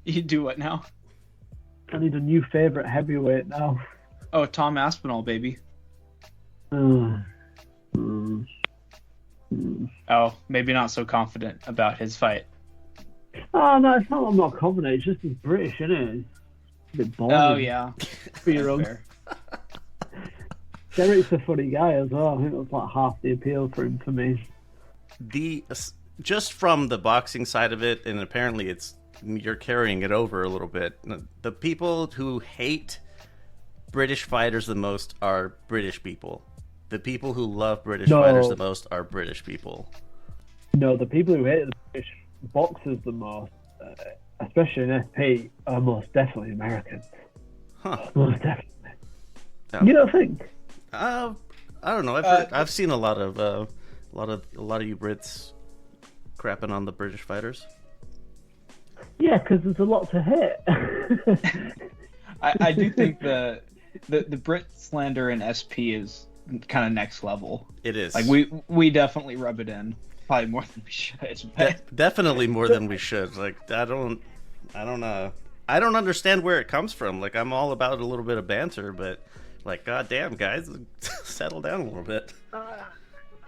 You do what now? I need a new favorite heavyweight now. Oh, Tom Aspinall, baby. Mm. Mm. Oh, maybe not so confident about his fight. Oh no, it's not. I'm not confident. It's just he's British, isn't it? It's a bit boring. Oh yeah. For your own. Fair. Derek's a funny guy as well. I think that's like half the appeal for him for me. Just from the boxing side of it, and apparently you're carrying it over a little bit. The people who hate British fighters the most are British people. The people who love British fighters the most are British people. No, the people who hate the British boxers the most, especially in SP, are most definitely Americans. Huh. Most definitely. Yeah. You don't think? I don't know. I've seen a lot of you Brits crapping on the British fighters. Yeah, because there's a lot to hate. I do think the Brit slander in SP is kind of next level. It is. Like we definitely rub it in, probably more than we should. But Definitely more than we should. Like I don't understand where it comes from. Like I'm all about a little bit of banter, but like goddamn guys, settle down a little bit.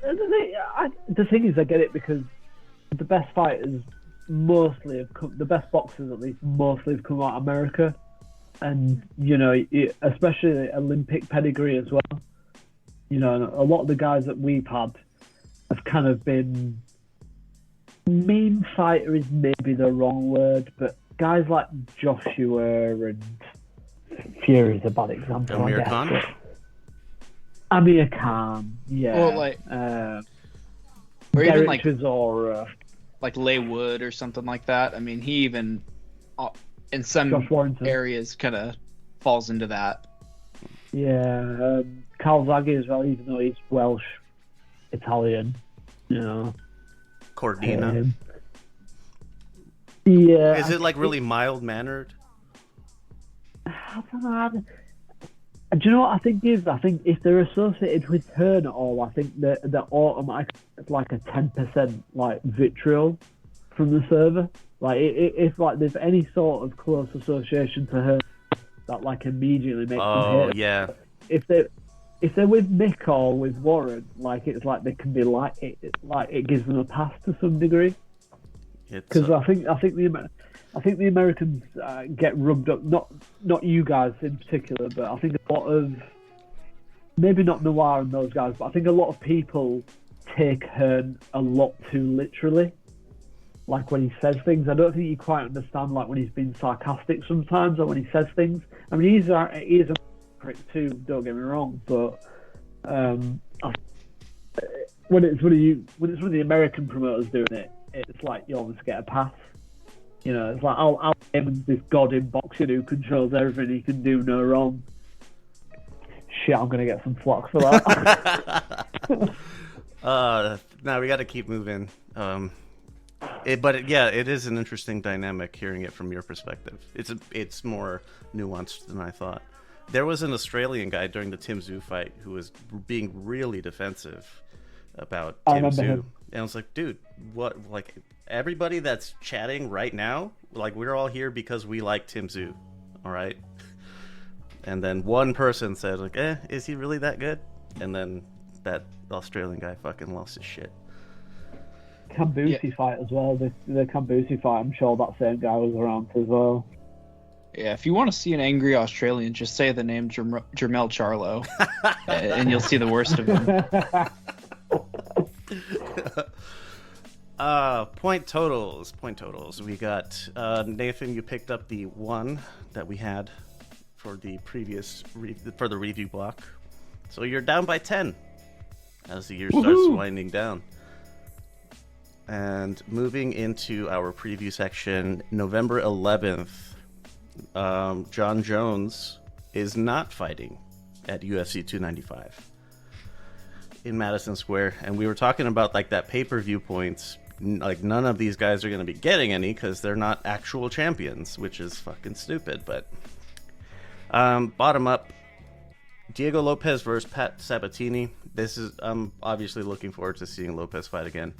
The thing is, I get it because the best fighters mostly have come, the best boxers at least mostly have come out of America, and you know, especially Olympic pedigree as well. You know, a lot of the guys that we've had have kind of been, mean fighter is maybe the wrong word, but guys like Joshua and Fury is a bad example. Amir Khan? Amir Khan, yeah. Well, like, or even Derek like Chisora, like Leigh Wood or something like that. I mean, he even in some Josh Warrington. areas kind of falls into that. Yeah, Carl Zaghi as well, even though he's Welsh, Italian, you know. Cordina. Yeah. Is it like really mild mannered? I don't know. Do you know what I think is? I think if they're associated with Hearn at all, I think they're automatically like a 10% like vitriol from the server. Like if like there's any sort of close association to Hearn, that like immediately makes them hate. Yeah. If they're with Mick or with Warren, like it's like they can be like it gives them a pass to some degree. Because I think the Americans get rubbed up. Not you guys in particular, but I think a lot of, maybe not Noir and those guys, but I think a lot of people take Hearn a lot too literally. Like when he says things, I don't think you quite understand. Like when he's being sarcastic sometimes, or when he says things. I mean, he is a prick too. Don't get me wrong, but when it's one of the American promoters doing it, it's like you almost get a pass. You know, it's like Al Heyman's this god in boxing who controls everything. He can do no wrong. Shit, I'm gonna get some flack for that. Now we got to keep moving. It is an interesting dynamic hearing it from your perspective. It's more nuanced than I thought. There was an Australian guy during the Tim Tszyu fight who was being really defensive about Tim Tszyu, and I was like, dude, what? Like everybody that's chatting right now, like we're all here because we like Tim Tszyu, all right? And then one person said, like, is he really that good? And then that Australian guy fucking lost his shit. Kambusi fight as well. The Kambusi fight, I'm sure that same guy was around as well. Yeah, if you want to see an angry Australian, just say the name Jermel Charlo, and you'll see the worst of him. Point totals. We got Nathan. You picked up the one that we had for the previous for the review block, so you're down by 10 as the year starts winding down. And moving into our preview section, November 11th, John Jones is not fighting at UFC 295 in Madison Square. And we were talking about like that pay-per-view points. Like none of these guys are going to be getting any because they're not actual champions, which is fucking stupid. But bottom up, Diego Lopez versus Pat Sabatini. This is I'm obviously looking forward to seeing Lopez fight again.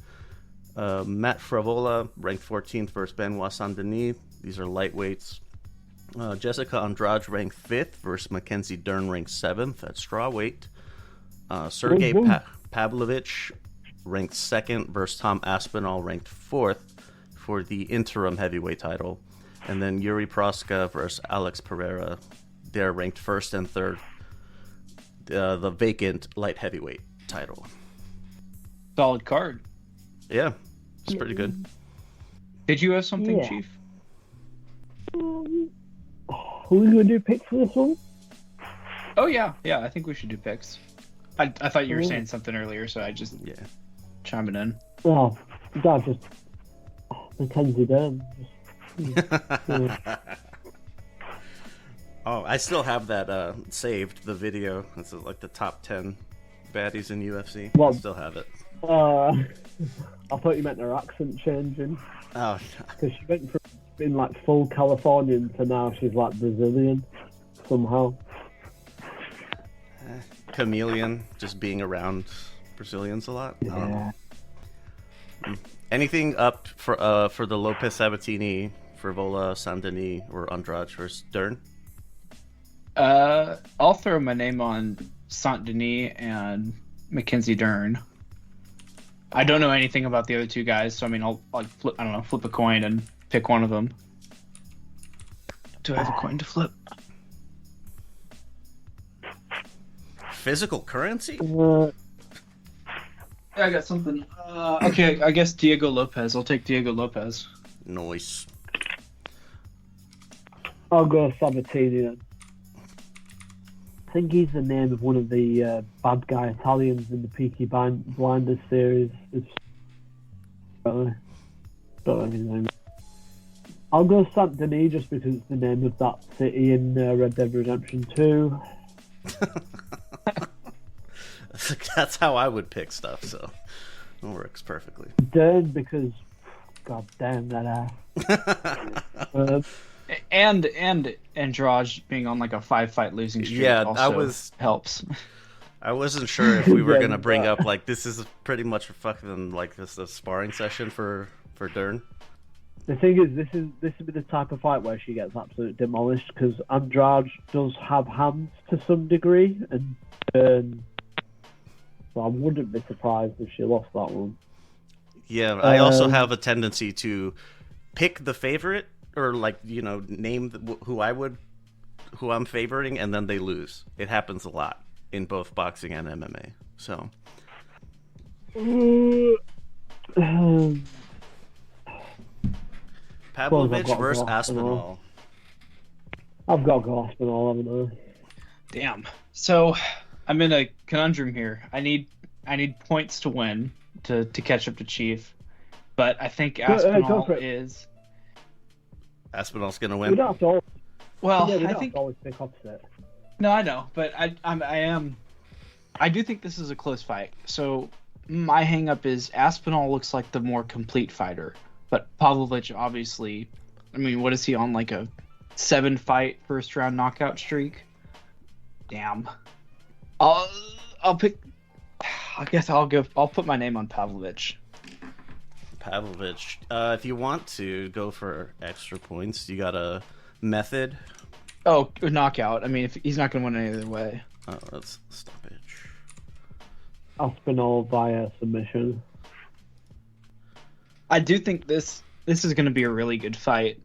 Matt Fravola, ranked 14th versus Benoit Saint-Denis. These are lightweights. Jessica Andrade, ranked 5th versus Mackenzie Dern, ranked 7th at strawweight. Sergey Pavlovich, ranked 2nd versus Tom Aspinall, ranked 4th for the interim heavyweight title. And then Yuri Proska versus Alex Pereira. They're ranked 1st and 3rd. The vacant light heavyweight title. Solid card. Yeah, it's pretty good. Did you have something, Yeah. Chief? Who are we going to do picks for this one? Oh yeah, I think we should do picks. I thought you were saying something earlier, so I just chiming in. Oh, that just Mackenzie Dern. Oh, I still have that saved, the video. It's like the top 10 baddies in UFC. Well, I still have it. I thought you meant her accent changing. Oh, Because she went from being like full Californian to now she's like Brazilian somehow. chameleon, just being around Brazilians a lot. I don't know. Yeah. Anything up for the Lopez Sabatini, Frivola, Saint-Denis, or Andrade versus Dern? I'll throw my name on Saint-Denis and Mackenzie Dern. I don't know anything about the other two guys, so I mean, I'll like flip a coin and pick one of them. Do I have a coin to flip? Physical currency? I got something. Okay, I guess Diego Lopez. I'll take Diego Lopez. Noise. I'll go Sabatini then. I think he's the name of one of the bad guy Italians in the Peaky Blinders series. Don't know his name. I'll go Saint-Denis just because it's the name of that city in Red Dead Redemption 2. That's how I would pick stuff, so it works perfectly. Dern because, god damn that ass. And Andrade being on like a 5-fight losing streak also helps. I wasn't sure if we were gonna bring up like this is pretty much a fucking like this a sparring session for Dern. The thing is, this would be the type of fight where she gets absolutely demolished because Andrade does have hands to some degree, and so I wouldn't be surprised if she lost that one. Yeah, I also have a tendency to pick the favorite or like name who I'm favoring, and then they lose. It happens a lot in both boxing and MMA. So. Pavlovich versus Aspinall. I've got to go Aspinall, haven't I? Damn. So I'm in a conundrum here. I need points to win to catch up to Chief, but I think Aspinall is. Aspinall's gonna win. We don't have to always, well, we don't I have think to always pick opposite. No, I know, but I do think this is a close fight. So my hang-up is Aspinall looks like the more complete fighter, but Pavlovich obviously, I mean, what is he on, like a 7-fight first-round knockout streak? Damn. I'll pick. I guess I'll put my name on Pavlovich. Pavlovich. If you want to go for extra points, you got a method. Oh, knockout. I mean, if he's not going to win any other way. Oh, that's stoppage. Aspinall via submission. I do think this is going to be a really good fight.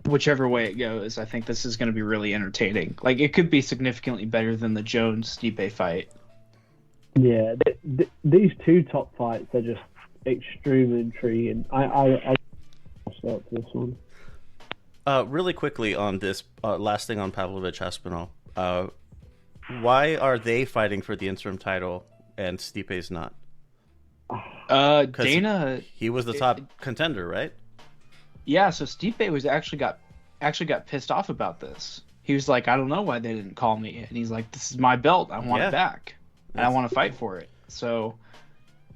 Whichever way it goes, I think this is going to be really entertaining. Like, it could be significantly better than the Jones-Stipe fight. Yeah, these two top fights are just extremely intriguing. I start this one. Really quickly on this, last thing on Pavlovich Aspinall. Why are they fighting for the interim title and Stipe's not? Dana. He was the top contender, right? Yeah, so Stipe was actually got pissed off about this. He was like, I don't know why they didn't call me, and he's like, this is my belt, I want it back, and I want to fight for it. So,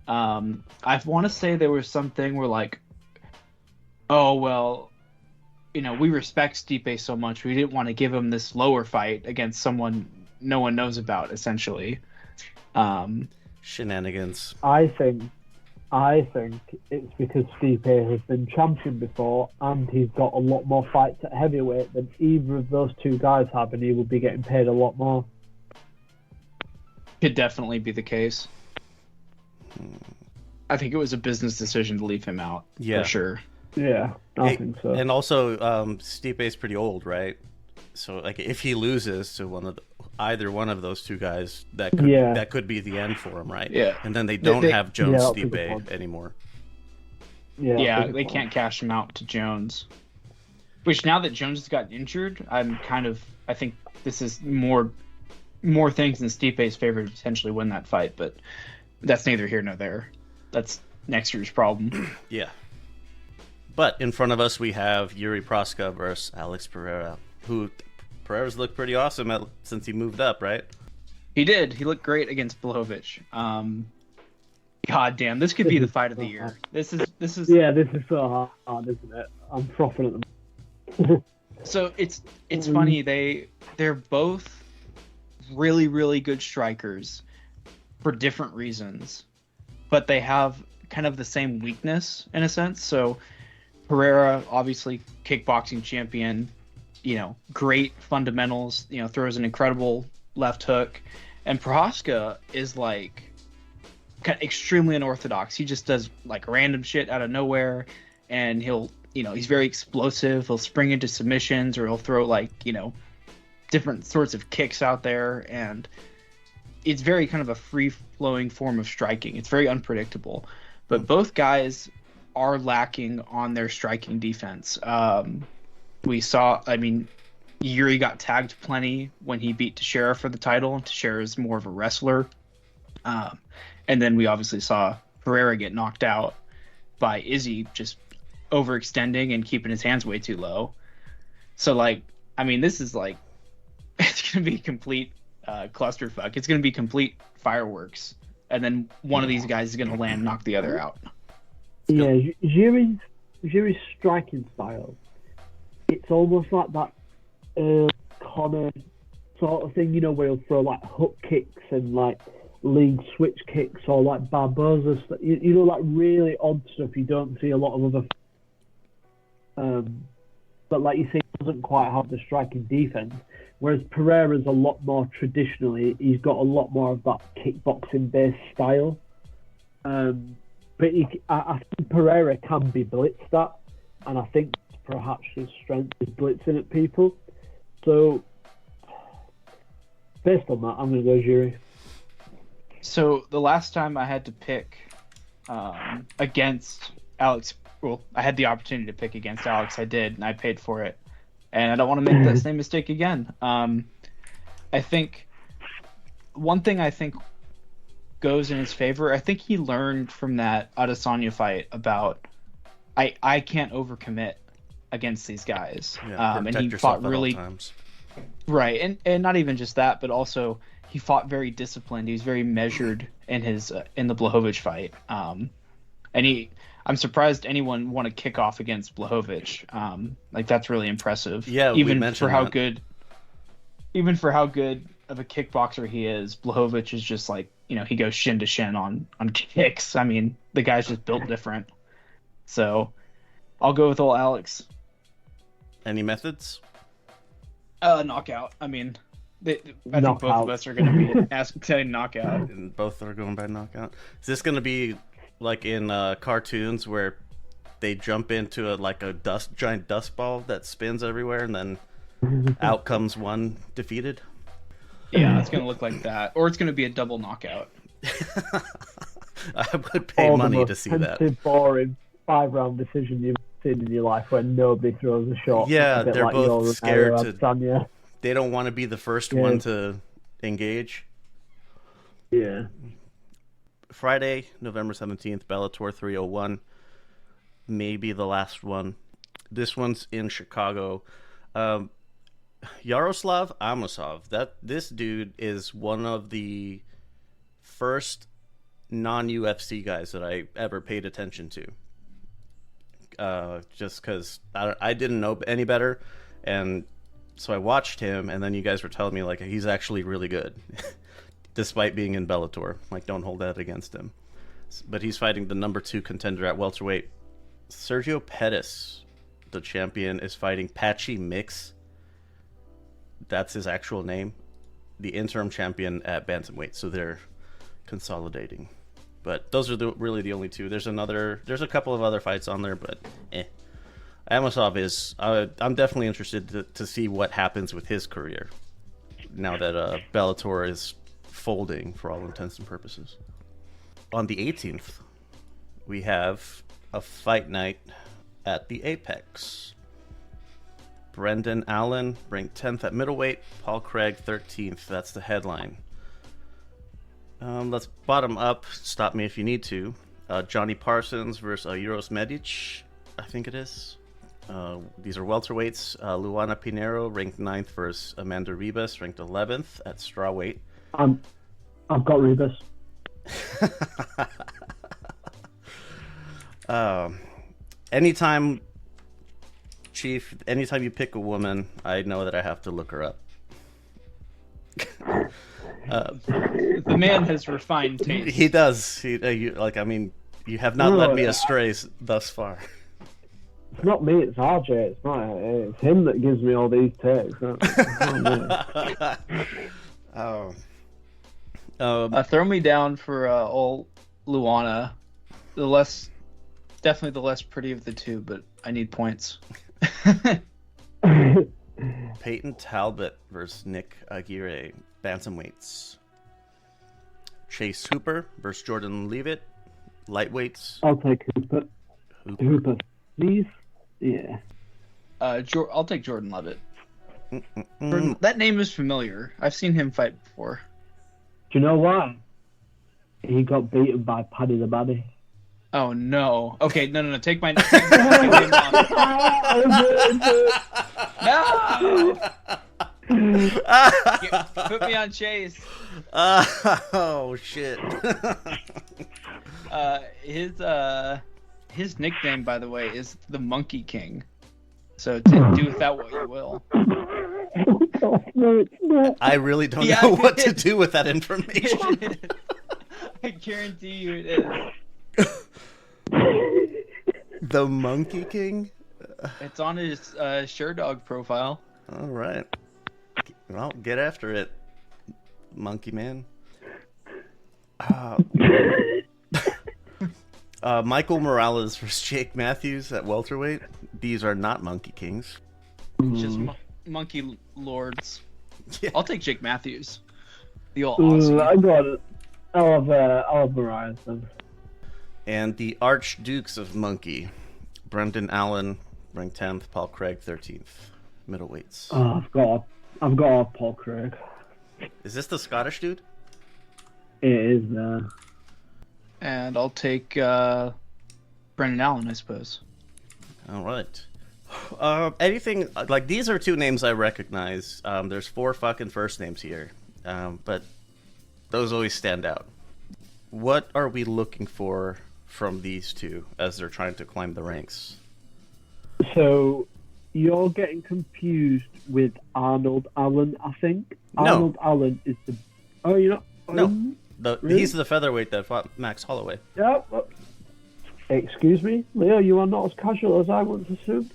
I want to say there was something where like, oh well, we respect Stipe so much, we didn't want to give him this lower fight against someone no one knows about, essentially. Shenanigans. I think it's because Stipe has been champion before and he's got a lot more fights at heavyweight than either of those two guys have, and he will be getting paid a lot more. Could definitely be the case. I think it was a business decision to leave him out, for sure. Yeah, I think so. And also, Stipe's pretty old, right? So, like, if he loses to either one of those two guys, that could be the end for him, right? Yeah. And then they don't have Jones Stipe anymore. Yeah, they can't cash him out to Jones. Which, now that Jones has gotten injured, I think this is more things in Stipe's favor to potentially win that fight, but that's neither here nor there. That's next year's problem. Yeah. But in front of us, we have Yuri Proska versus Alex Pereira, who Pereira's looked pretty awesome since he moved up, right? He did. He looked great against Blachowicz. God damn, this could be the fight of the year. This is. Yeah, this is so hard, isn't it? I'm frothing at them. So it's funny. They're both really, really good strikers for different reasons, but they have kind of the same weakness in a sense. So Pereira, obviously kickboxing champion, great fundamentals, throws an incredible left hook, and Prohaska is like kind of extremely unorthodox. He just does like random shit out of nowhere, and he'll, he's very explosive. He'll spring into submissions, or he'll throw like, different sorts of kicks out there, and it's very kind of a free-flowing form of striking. It's very unpredictable, but both guys are lacking on their striking defense. We saw, Yuri got tagged plenty when he beat Teixeira for the title. Teixeira is more of a wrestler. And then we obviously saw Pereira get knocked out by Izzy just overextending and keeping his hands way too low. So, this is like, it's going to be complete clusterfuck. It's going to be complete fireworks. And then one of these guys is going to land and knock the other out. Yeah, Yuri's striking style, it's almost like that Connor sort of thing, where he'll throw like hook kicks and like lean switch kicks, or like Barboza stuff, like really odd stuff you don't see a lot of other. But like you say, he doesn't quite have the striking defense, whereas Pereira's a lot more traditionally, he's got a lot more of that kickboxing based style. But I think Pereira can be blitzed at, and I think perhaps his strength is blitzing at people. So, based on that, I'm going to go Yuri. So, the last time I had to pick against Alex, well, I had the opportunity to pick against Alex, I did, and I paid for it. And I don't want to make that same mistake again. I think one thing goes in his favor. I think he learned from that Adesanya fight about I can't overcommit against these guys. Yeah, and he fought really right, and not even just that, but also he fought very disciplined. He was very measured in his in the Blachowicz fight. And I'm surprised anyone want to kick off against Blachowicz. That's really impressive. Yeah, even for how good of a kickboxer he is, Blachowicz is just like, he goes shin to shin on kicks. The guy's just built different. So I'll go with old Alex. Any methods? Knockout. I think both of us are going to be asked to knockout. And both are going by knockout. Is this going to be like in cartoons where they jump into a giant dust ball that spins everywhere, and then out comes one defeated? Yeah, it's going to look like that. Or it's going to be a double knockout. I would pay money to see that. Boring 5-round decision you've seen in your life where nobody throws a shot. Yeah, a they're like both scared to. Adesanya. They don't want to be the first one to engage. Yeah. Friday, November 17th, Bellator 301. Maybe the last one. This one's in Chicago. Yaroslav Amosov. This dude is one of the first non-UFC guys that I ever paid attention to. Just because I didn't know any better, and so I watched him, and then you guys were telling me like he's actually really good, despite being in Bellator. Like, don't hold that against him. But he's fighting the number 2 contender at welterweight. Sergio Pettis, the champion, is fighting Patchy Mix. That's his actual name. The interim champion at bantamweight. So they're consolidating. But those are really the only two. There's a couple of other fights on there, but Amosov is. I'm definitely interested to see what happens with his career now that Bellator is folding for all intents and purposes. On the 18th, we have a fight night at the Apex. Brendan Allen ranked 10th at middleweight. Paul Craig 13th. That's the headline. Let's bottom up. Stop me if you need to. Johnny Parsons versus Euros Medic, I think it is. These are welterweights. Luana Pinheiro ranked 9th versus Amanda Ribas, ranked 11th at strawweight. I've got Ribas. Anytime you pick a woman, I know that I have to look her up. The man has refined taste. He does. You have not led me astray thus far. It's not me, it's RJ. It's him that gives me all these takes. Throw me down for old Luana. Definitely the less pretty of the two, but I need points. Peyton Talbot versus Nick Aguirre, bantamweights. Chase Hooper versus Jordan Leavitt, lightweights. I'll take Hooper. Hooper, please. Yeah. I'll take Jordan Leavitt. Jordan, that name is familiar. I've seen him fight before. Do you know why? He got beaten by Paddy the Baddy. Oh no. Okay, no. Take my name off. No! Put me on Chase. Oh shit. His nickname, by the way, is the Monkey King. So do with that what you will. No, it's not. I really don't know what to do with that information. I guarantee you it is. The Monkey King? It's on his Sherdog profile. All right. Well, get after it, Monkey Man. Michael Morales versus Jake Matthews at welterweight. These are not Monkey Kings. Just Monkey Lords. Yeah. I'll take Jake Matthews. The old Aussie. I got it. I'll have Mariah then. And the Archdukes of Monkey. Brendan Allen, ranked 10th. Paul Craig, 13th. Middleweights. Oh, I've got Paul Craig. Is this the Scottish dude? It is. And I'll take Brendan Allen, I suppose. All right. Anything like these are two names I recognize. There's 4 fucking first names here, but those always stand out. What are we looking for from these two as they're trying to climb the ranks? So you're getting confused with Arnold Allen, I think. No. Arnold Allen is the. Oh, you're not. No, really? He's the featherweight that fought Max Holloway. Yeah. Excuse me, Leo. You are not as casual as I once assumed.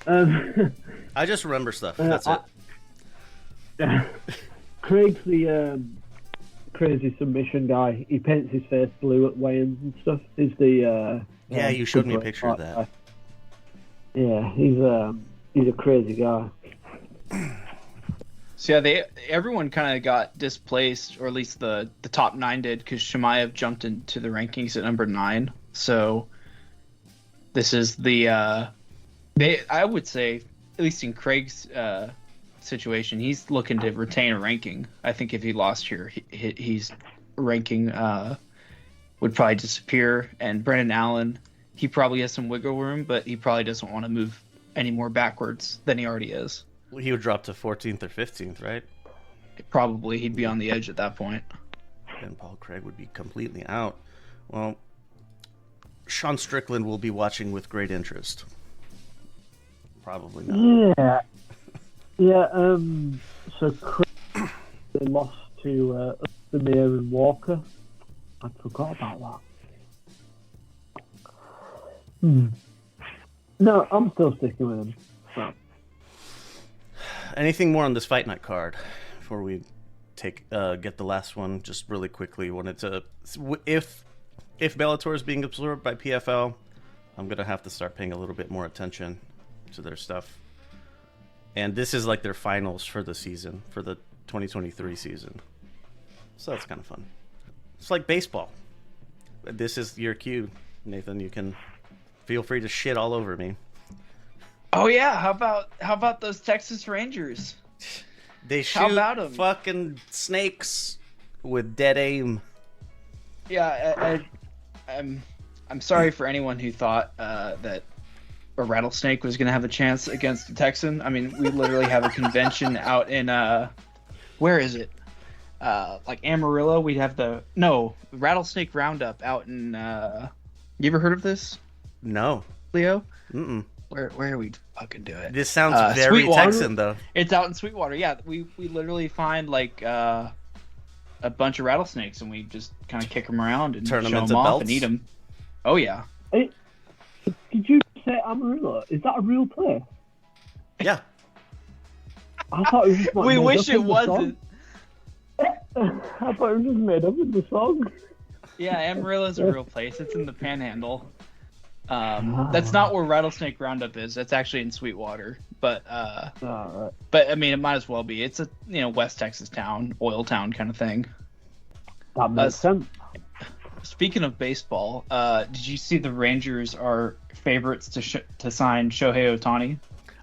I just remember stuff. That's it. Craig's the crazy submission guy. He paints his face blue at weigh-ins and stuff. He's the yeah, you showed me a picture of that. Yeah, he's a crazy guy. So yeah, everyone kind of got displaced, or at least the top 9 did, because Chimaev jumped into the rankings at number 9. So this is I would say, at least in Craig's situation, he's looking to retain a ranking. I think if he lost here, he's ranking would probably disappear. And Brendan Allen, he probably has some wiggle room, but he probably doesn't want to move any more backwards than he already is. He would drop to 14th or 15th, right? Probably he'd be on the edge at that point. And Paul Craig would be completely out. Well, Sean Strickland will be watching with great interest. Probably not. Yeah. So Craig lost to Samir and Walker. I forgot about that. No, I'm still sticking with him. So. Anything more on this Fight Night card before we get the last one just really quickly? Wanted to, if Bellator is being absorbed by PFL, I'm gonna have to start paying a little bit more attention to their stuff. And this is like their finals for the season, for the 2023 season. So that's kind of fun. It's like baseball. This is your cue, Nathan. You can feel free to shit all over me. Oh yeah, how about those Texas Rangers? They shoot How about 'em? fucking snakes with dead aim. Yeah, I'm sorry for anyone who thought that a rattlesnake was going to have a chance against the Texan. I mean, we literally have a convention out in where is it? Like Amarillo. We have the rattlesnake roundup out in. You ever heard of this, No. Leo? Mm-mm. Where we fucking do it? This sounds very Sweetwater. Texan, though. It's out in Sweetwater. Yeah, we literally find like a bunch of rattlesnakes and we just kind of kick them around and Turn 'em show into them off belts? and eat them. Oh yeah. Did you say Amarillo? Is that a real place? Yeah. I thought it was just like We made wish up it in the wasn't. song. I thought it was just made up in the song. Yeah, Amarillo's a real place. It's in the Panhandle. That's not where Rattlesnake Roundup is. That's actually in Sweetwater. But Alright. I mean, it might as well be. It's a West Texas town, oil town kind of thing. That makes sense. Speaking of baseball, did you see the Rangers are favorites to sign Shohei Ohtani?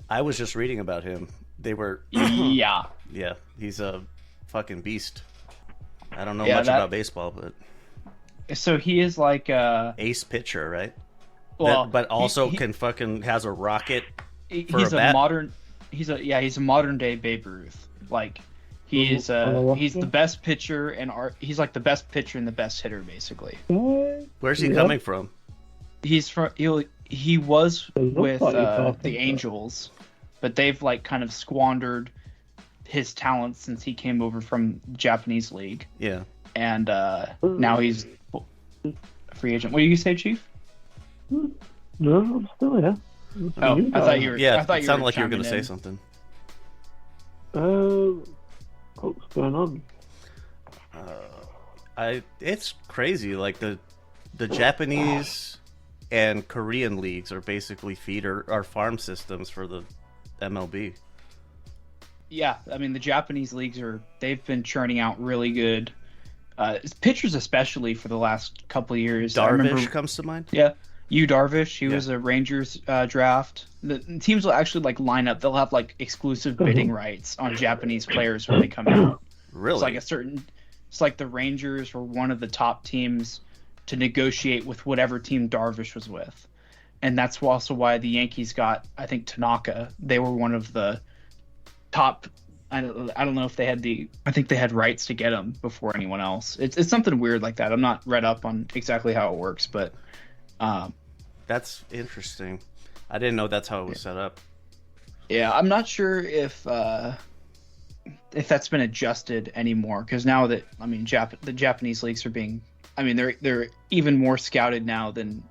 I was just reading about him. They were... Yeah. Yeah, he's a fucking beast. I don't know Yeah, much that- about baseball, but... So he is like Ace pitcher, right? well, but also he- can fucking... has a rocket for he's a bat? modern. He's a modern day Babe Ruth. Like he is he's the best pitcher and he's like the best pitcher and the best hitter basically. Where's he Yeah. coming from? He's from he was It looks with like you're talking the about- Angels, but they've like kind of squandered his talents since he came over from the Japanese league, Yeah. and now he's a free agent. What do you say, Chief? No, I'm still here. Oh, I thought you were. Yeah, I thought it you sounded were like you were going to chiming say in. something. What's going on? It's crazy. Like the Japanese and Korean leagues are basically farm systems for the MLB. Yeah, I mean the Japanese leagues they've been churning out really good pitchers, especially for the last couple of years. I remember- Darvish comes to mind. Yeah, Darvish. He Yeah. was a Rangers draft. The teams will actually like line up. They'll have like exclusive bidding rights on Japanese players when they come out. Really? It's like the Rangers were one of the top teams to negotiate with whatever team Darvish was with, and that's also why the Yankees got, I think, Tanaka. They were one of the top. I don't know if they had I think they had rights to get him before anyone else. It's something weird like that. I'm not read up on exactly how it works, but That's interesting. I didn't know that's how it was set up. yeah, I'm not sure if that's been adjusted anymore, because now that the Japanese leagues are being, they're even more scouted now than,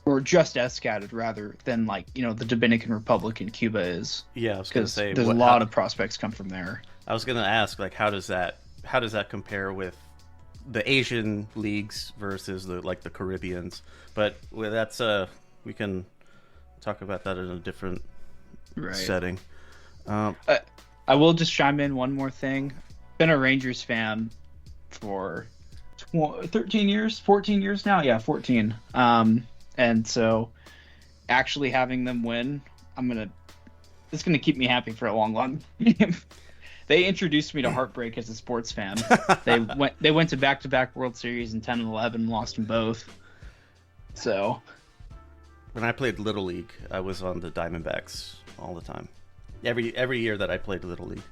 or just as scouted rather than like the Dominican Republic and Cuba is, Yeah, I was going to because say there's a lot of prospects come from there. I was going to ask, like, how does that compare with the Asian leagues versus the Caribbeans? But that's we can talk about that in a different setting. I will just chime in one more thing. Been a Rangers fan for 13 years, 14 years now. Yeah, 14. And so actually having them win, it's gonna keep me happy for a long time. They introduced me to heartbreak as a sports fan. They went to back-to-back World Series in 10 and 11, lost them both. So when I played Little League, I was on the Diamondbacks all the time. Every year that I played Little League.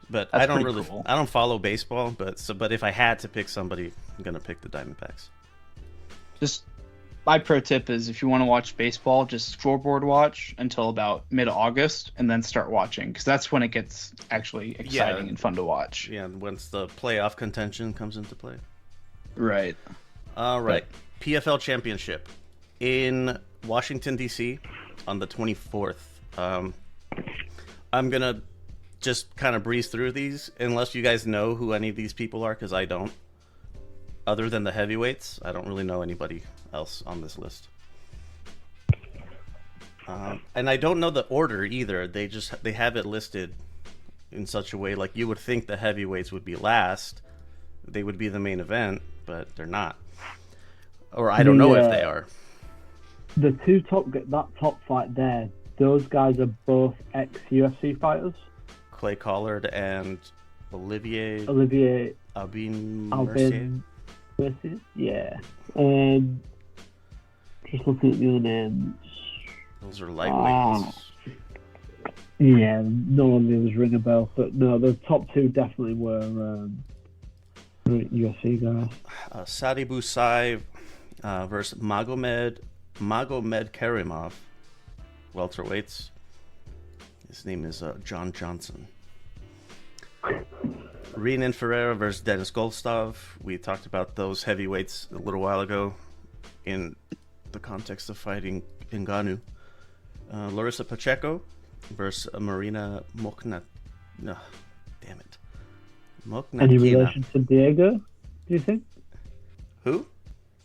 But That's I don't pretty cool. I don't follow baseball, but if I had to pick somebody, I'm gonna pick the Diamondbacks. just my pro tip is if you want to watch baseball, just scoreboard watch until about mid-August and then start watching, because that's when it gets actually exciting and fun to watch. Yeah, once the playoff contention comes into play. Right. All right. PFL Championship in Washington, D.C. on the 24th. I'm going to just kind of breeze through these unless you guys know who any of these people are, because I don't. Other than the heavyweights, I don't really know anybody else on this list. And I don't know the order either. They have it listed in such a way like you would think the heavyweights would be last. They would be the main event, but they're not. Or I don't know if they are. The that top fight there, those guys are both ex-UFC fighters. Clay Collard and Olivier Albin Mercier. Mercier? Yeah. Just looking at the other names. Those are lightweights. Yeah, none of the others ring a bell, but no, the top two definitely were UFC guys. Sadi Busaev versus Magomed Karimov, welterweights. His name is John Johnson. Renan Ferreira versus Dennis Goldstov. We talked about those heavyweights a little while ago in the context of fighting Ngannou. Larissa Pacheco versus Marina Mokna. No, damn it. Mokna. Any relation to Diego, do you think? Who?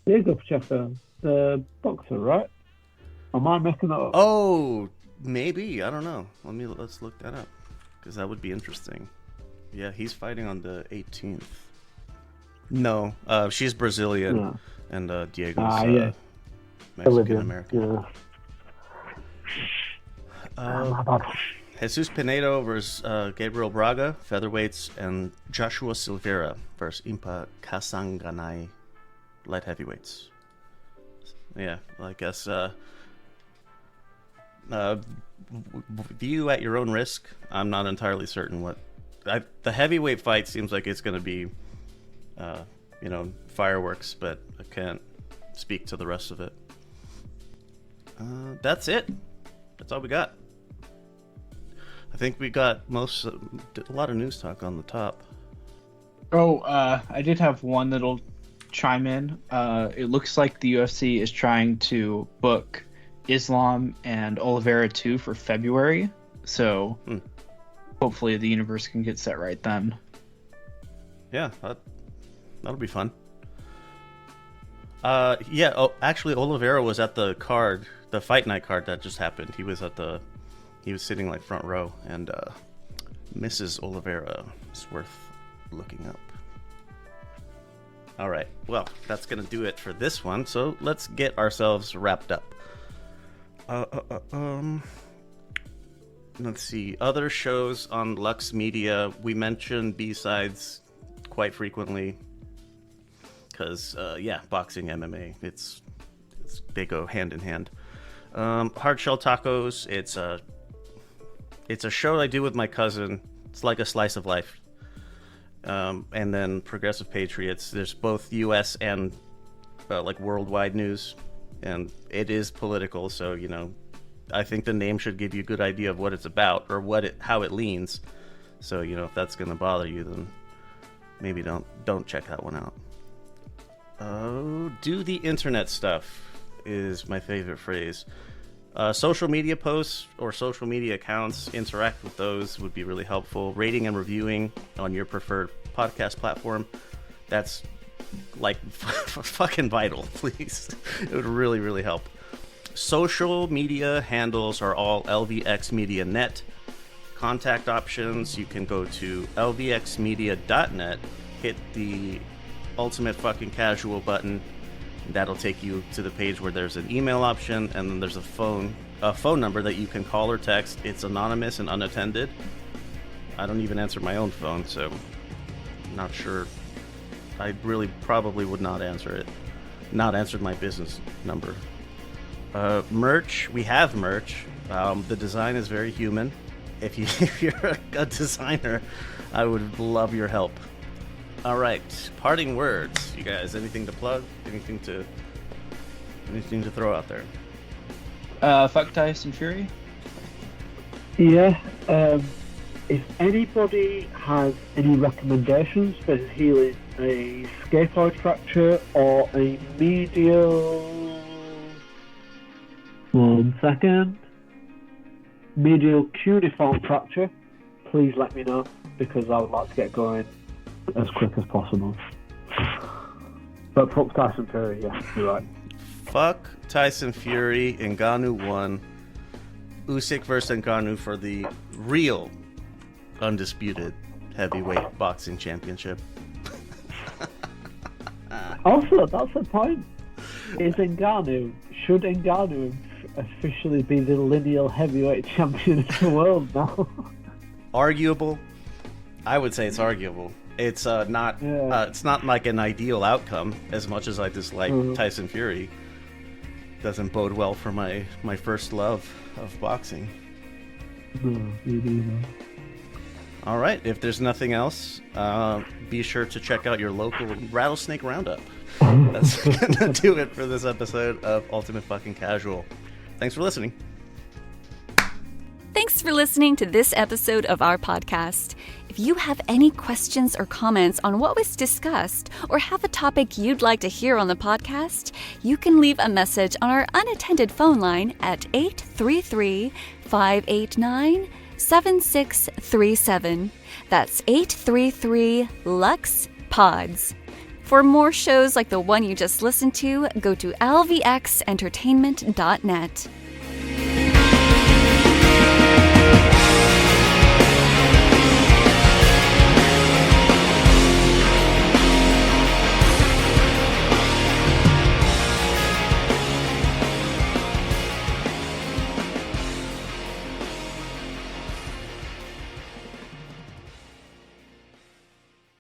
Diego Pacheco, the boxer, right? Am I making that up? Oh, maybe. I don't know. Let's look that up, because that would be interesting. Yeah, he's fighting on the 18th. No, she's Brazilian, No. and Diego's Mexican American. Yeah. Jesus Pinedo versus Gabriel Braga, featherweights, and Joshua Silveira versus Impa Kasanganay, light heavyweights. Yeah, I guess view at your own risk. I'm not entirely certain what. The heavyweight fight seems like it's going to be, fireworks, but I can't speak to the rest of it. That's it. That's all we got. I think we got a lot of news talk on the top. Oh, I did have one that'll chime in. It looks like the UFC is trying to book Islam and Oliveira 2 for February. So hopefully the universe can get set right then. Yeah, that'll be fun. Actually, Oliveira was at the fight night card that just happened. He was sitting like front row, and Mrs. Oliveira is worth looking up. All right, well, that's gonna do it for this one. So let's get ourselves wrapped up. Let's see. Other shows on Lux Media. We mention B-sides quite frequently because, boxing, MMA, they go hand in hand. Hard Shell Tacos. It's a show I do with my cousin. It's like a slice of life. And then Progressive Patriots. There's both U.S. and worldwide news, and it is political. So I think the name should give you a good idea of what it's about or how it leans. So if that's gonna bother you, then maybe don't check that one out. Do the internet stuff is my favorite phrase. Social media posts or social media accounts, interact with those would be really helpful. Rating and reviewing on your preferred podcast platform, that's fucking vital, please. It would really, really help. Social media handles are all LVX Media Net. Contact options, you can go to lvxmedia.net, hit the ultimate fucking casual button. That'll take you to the page where there's an email option, and then there's a phone number that you can call or text. It's anonymous and unattended. I don't even answer my own phone, so not sure. I really probably would not answer it. Not answered my business number. Merch. We have merch. The design is very human. If you're a designer, I would love your help. All right, parting words, you guys. Anything to plug? Anything to throw out there? Fuck Tyson Fury. Yeah. If anybody has any recommendations for healing a scaphoid fracture or a medial... medial cuneiform fracture, please let me know, because I would like to get going as quick as possible. But fuck Tyson Fury, yeah, you're right. Fuck Tyson Fury. Ngannou won. Usyk versus Ngannou for the real undisputed heavyweight boxing championship. Also, that's the point. Should Ngannou officially be the lineal heavyweight champion of the world now? Arguable. I would say it's arguable. It's not. It's not like an ideal outcome. As much as I dislike Tyson Fury, doesn't bode well for my first love of boxing. No, me neither. All right. If there's nothing else, be sure to check out your local Rattlesnake Roundup. That's gonna do it for this episode of Ultimate Fucking Casual. Thanks for listening. Thanks for listening to this episode of our podcast. If you have any questions or comments on what was discussed, or have a topic you'd like to hear on the podcast, you can leave a message on our unattended phone line at 833-589-7637. That's 833-LUX-PODS. For more shows like the one you just listened to, go to lvxentertainment.net.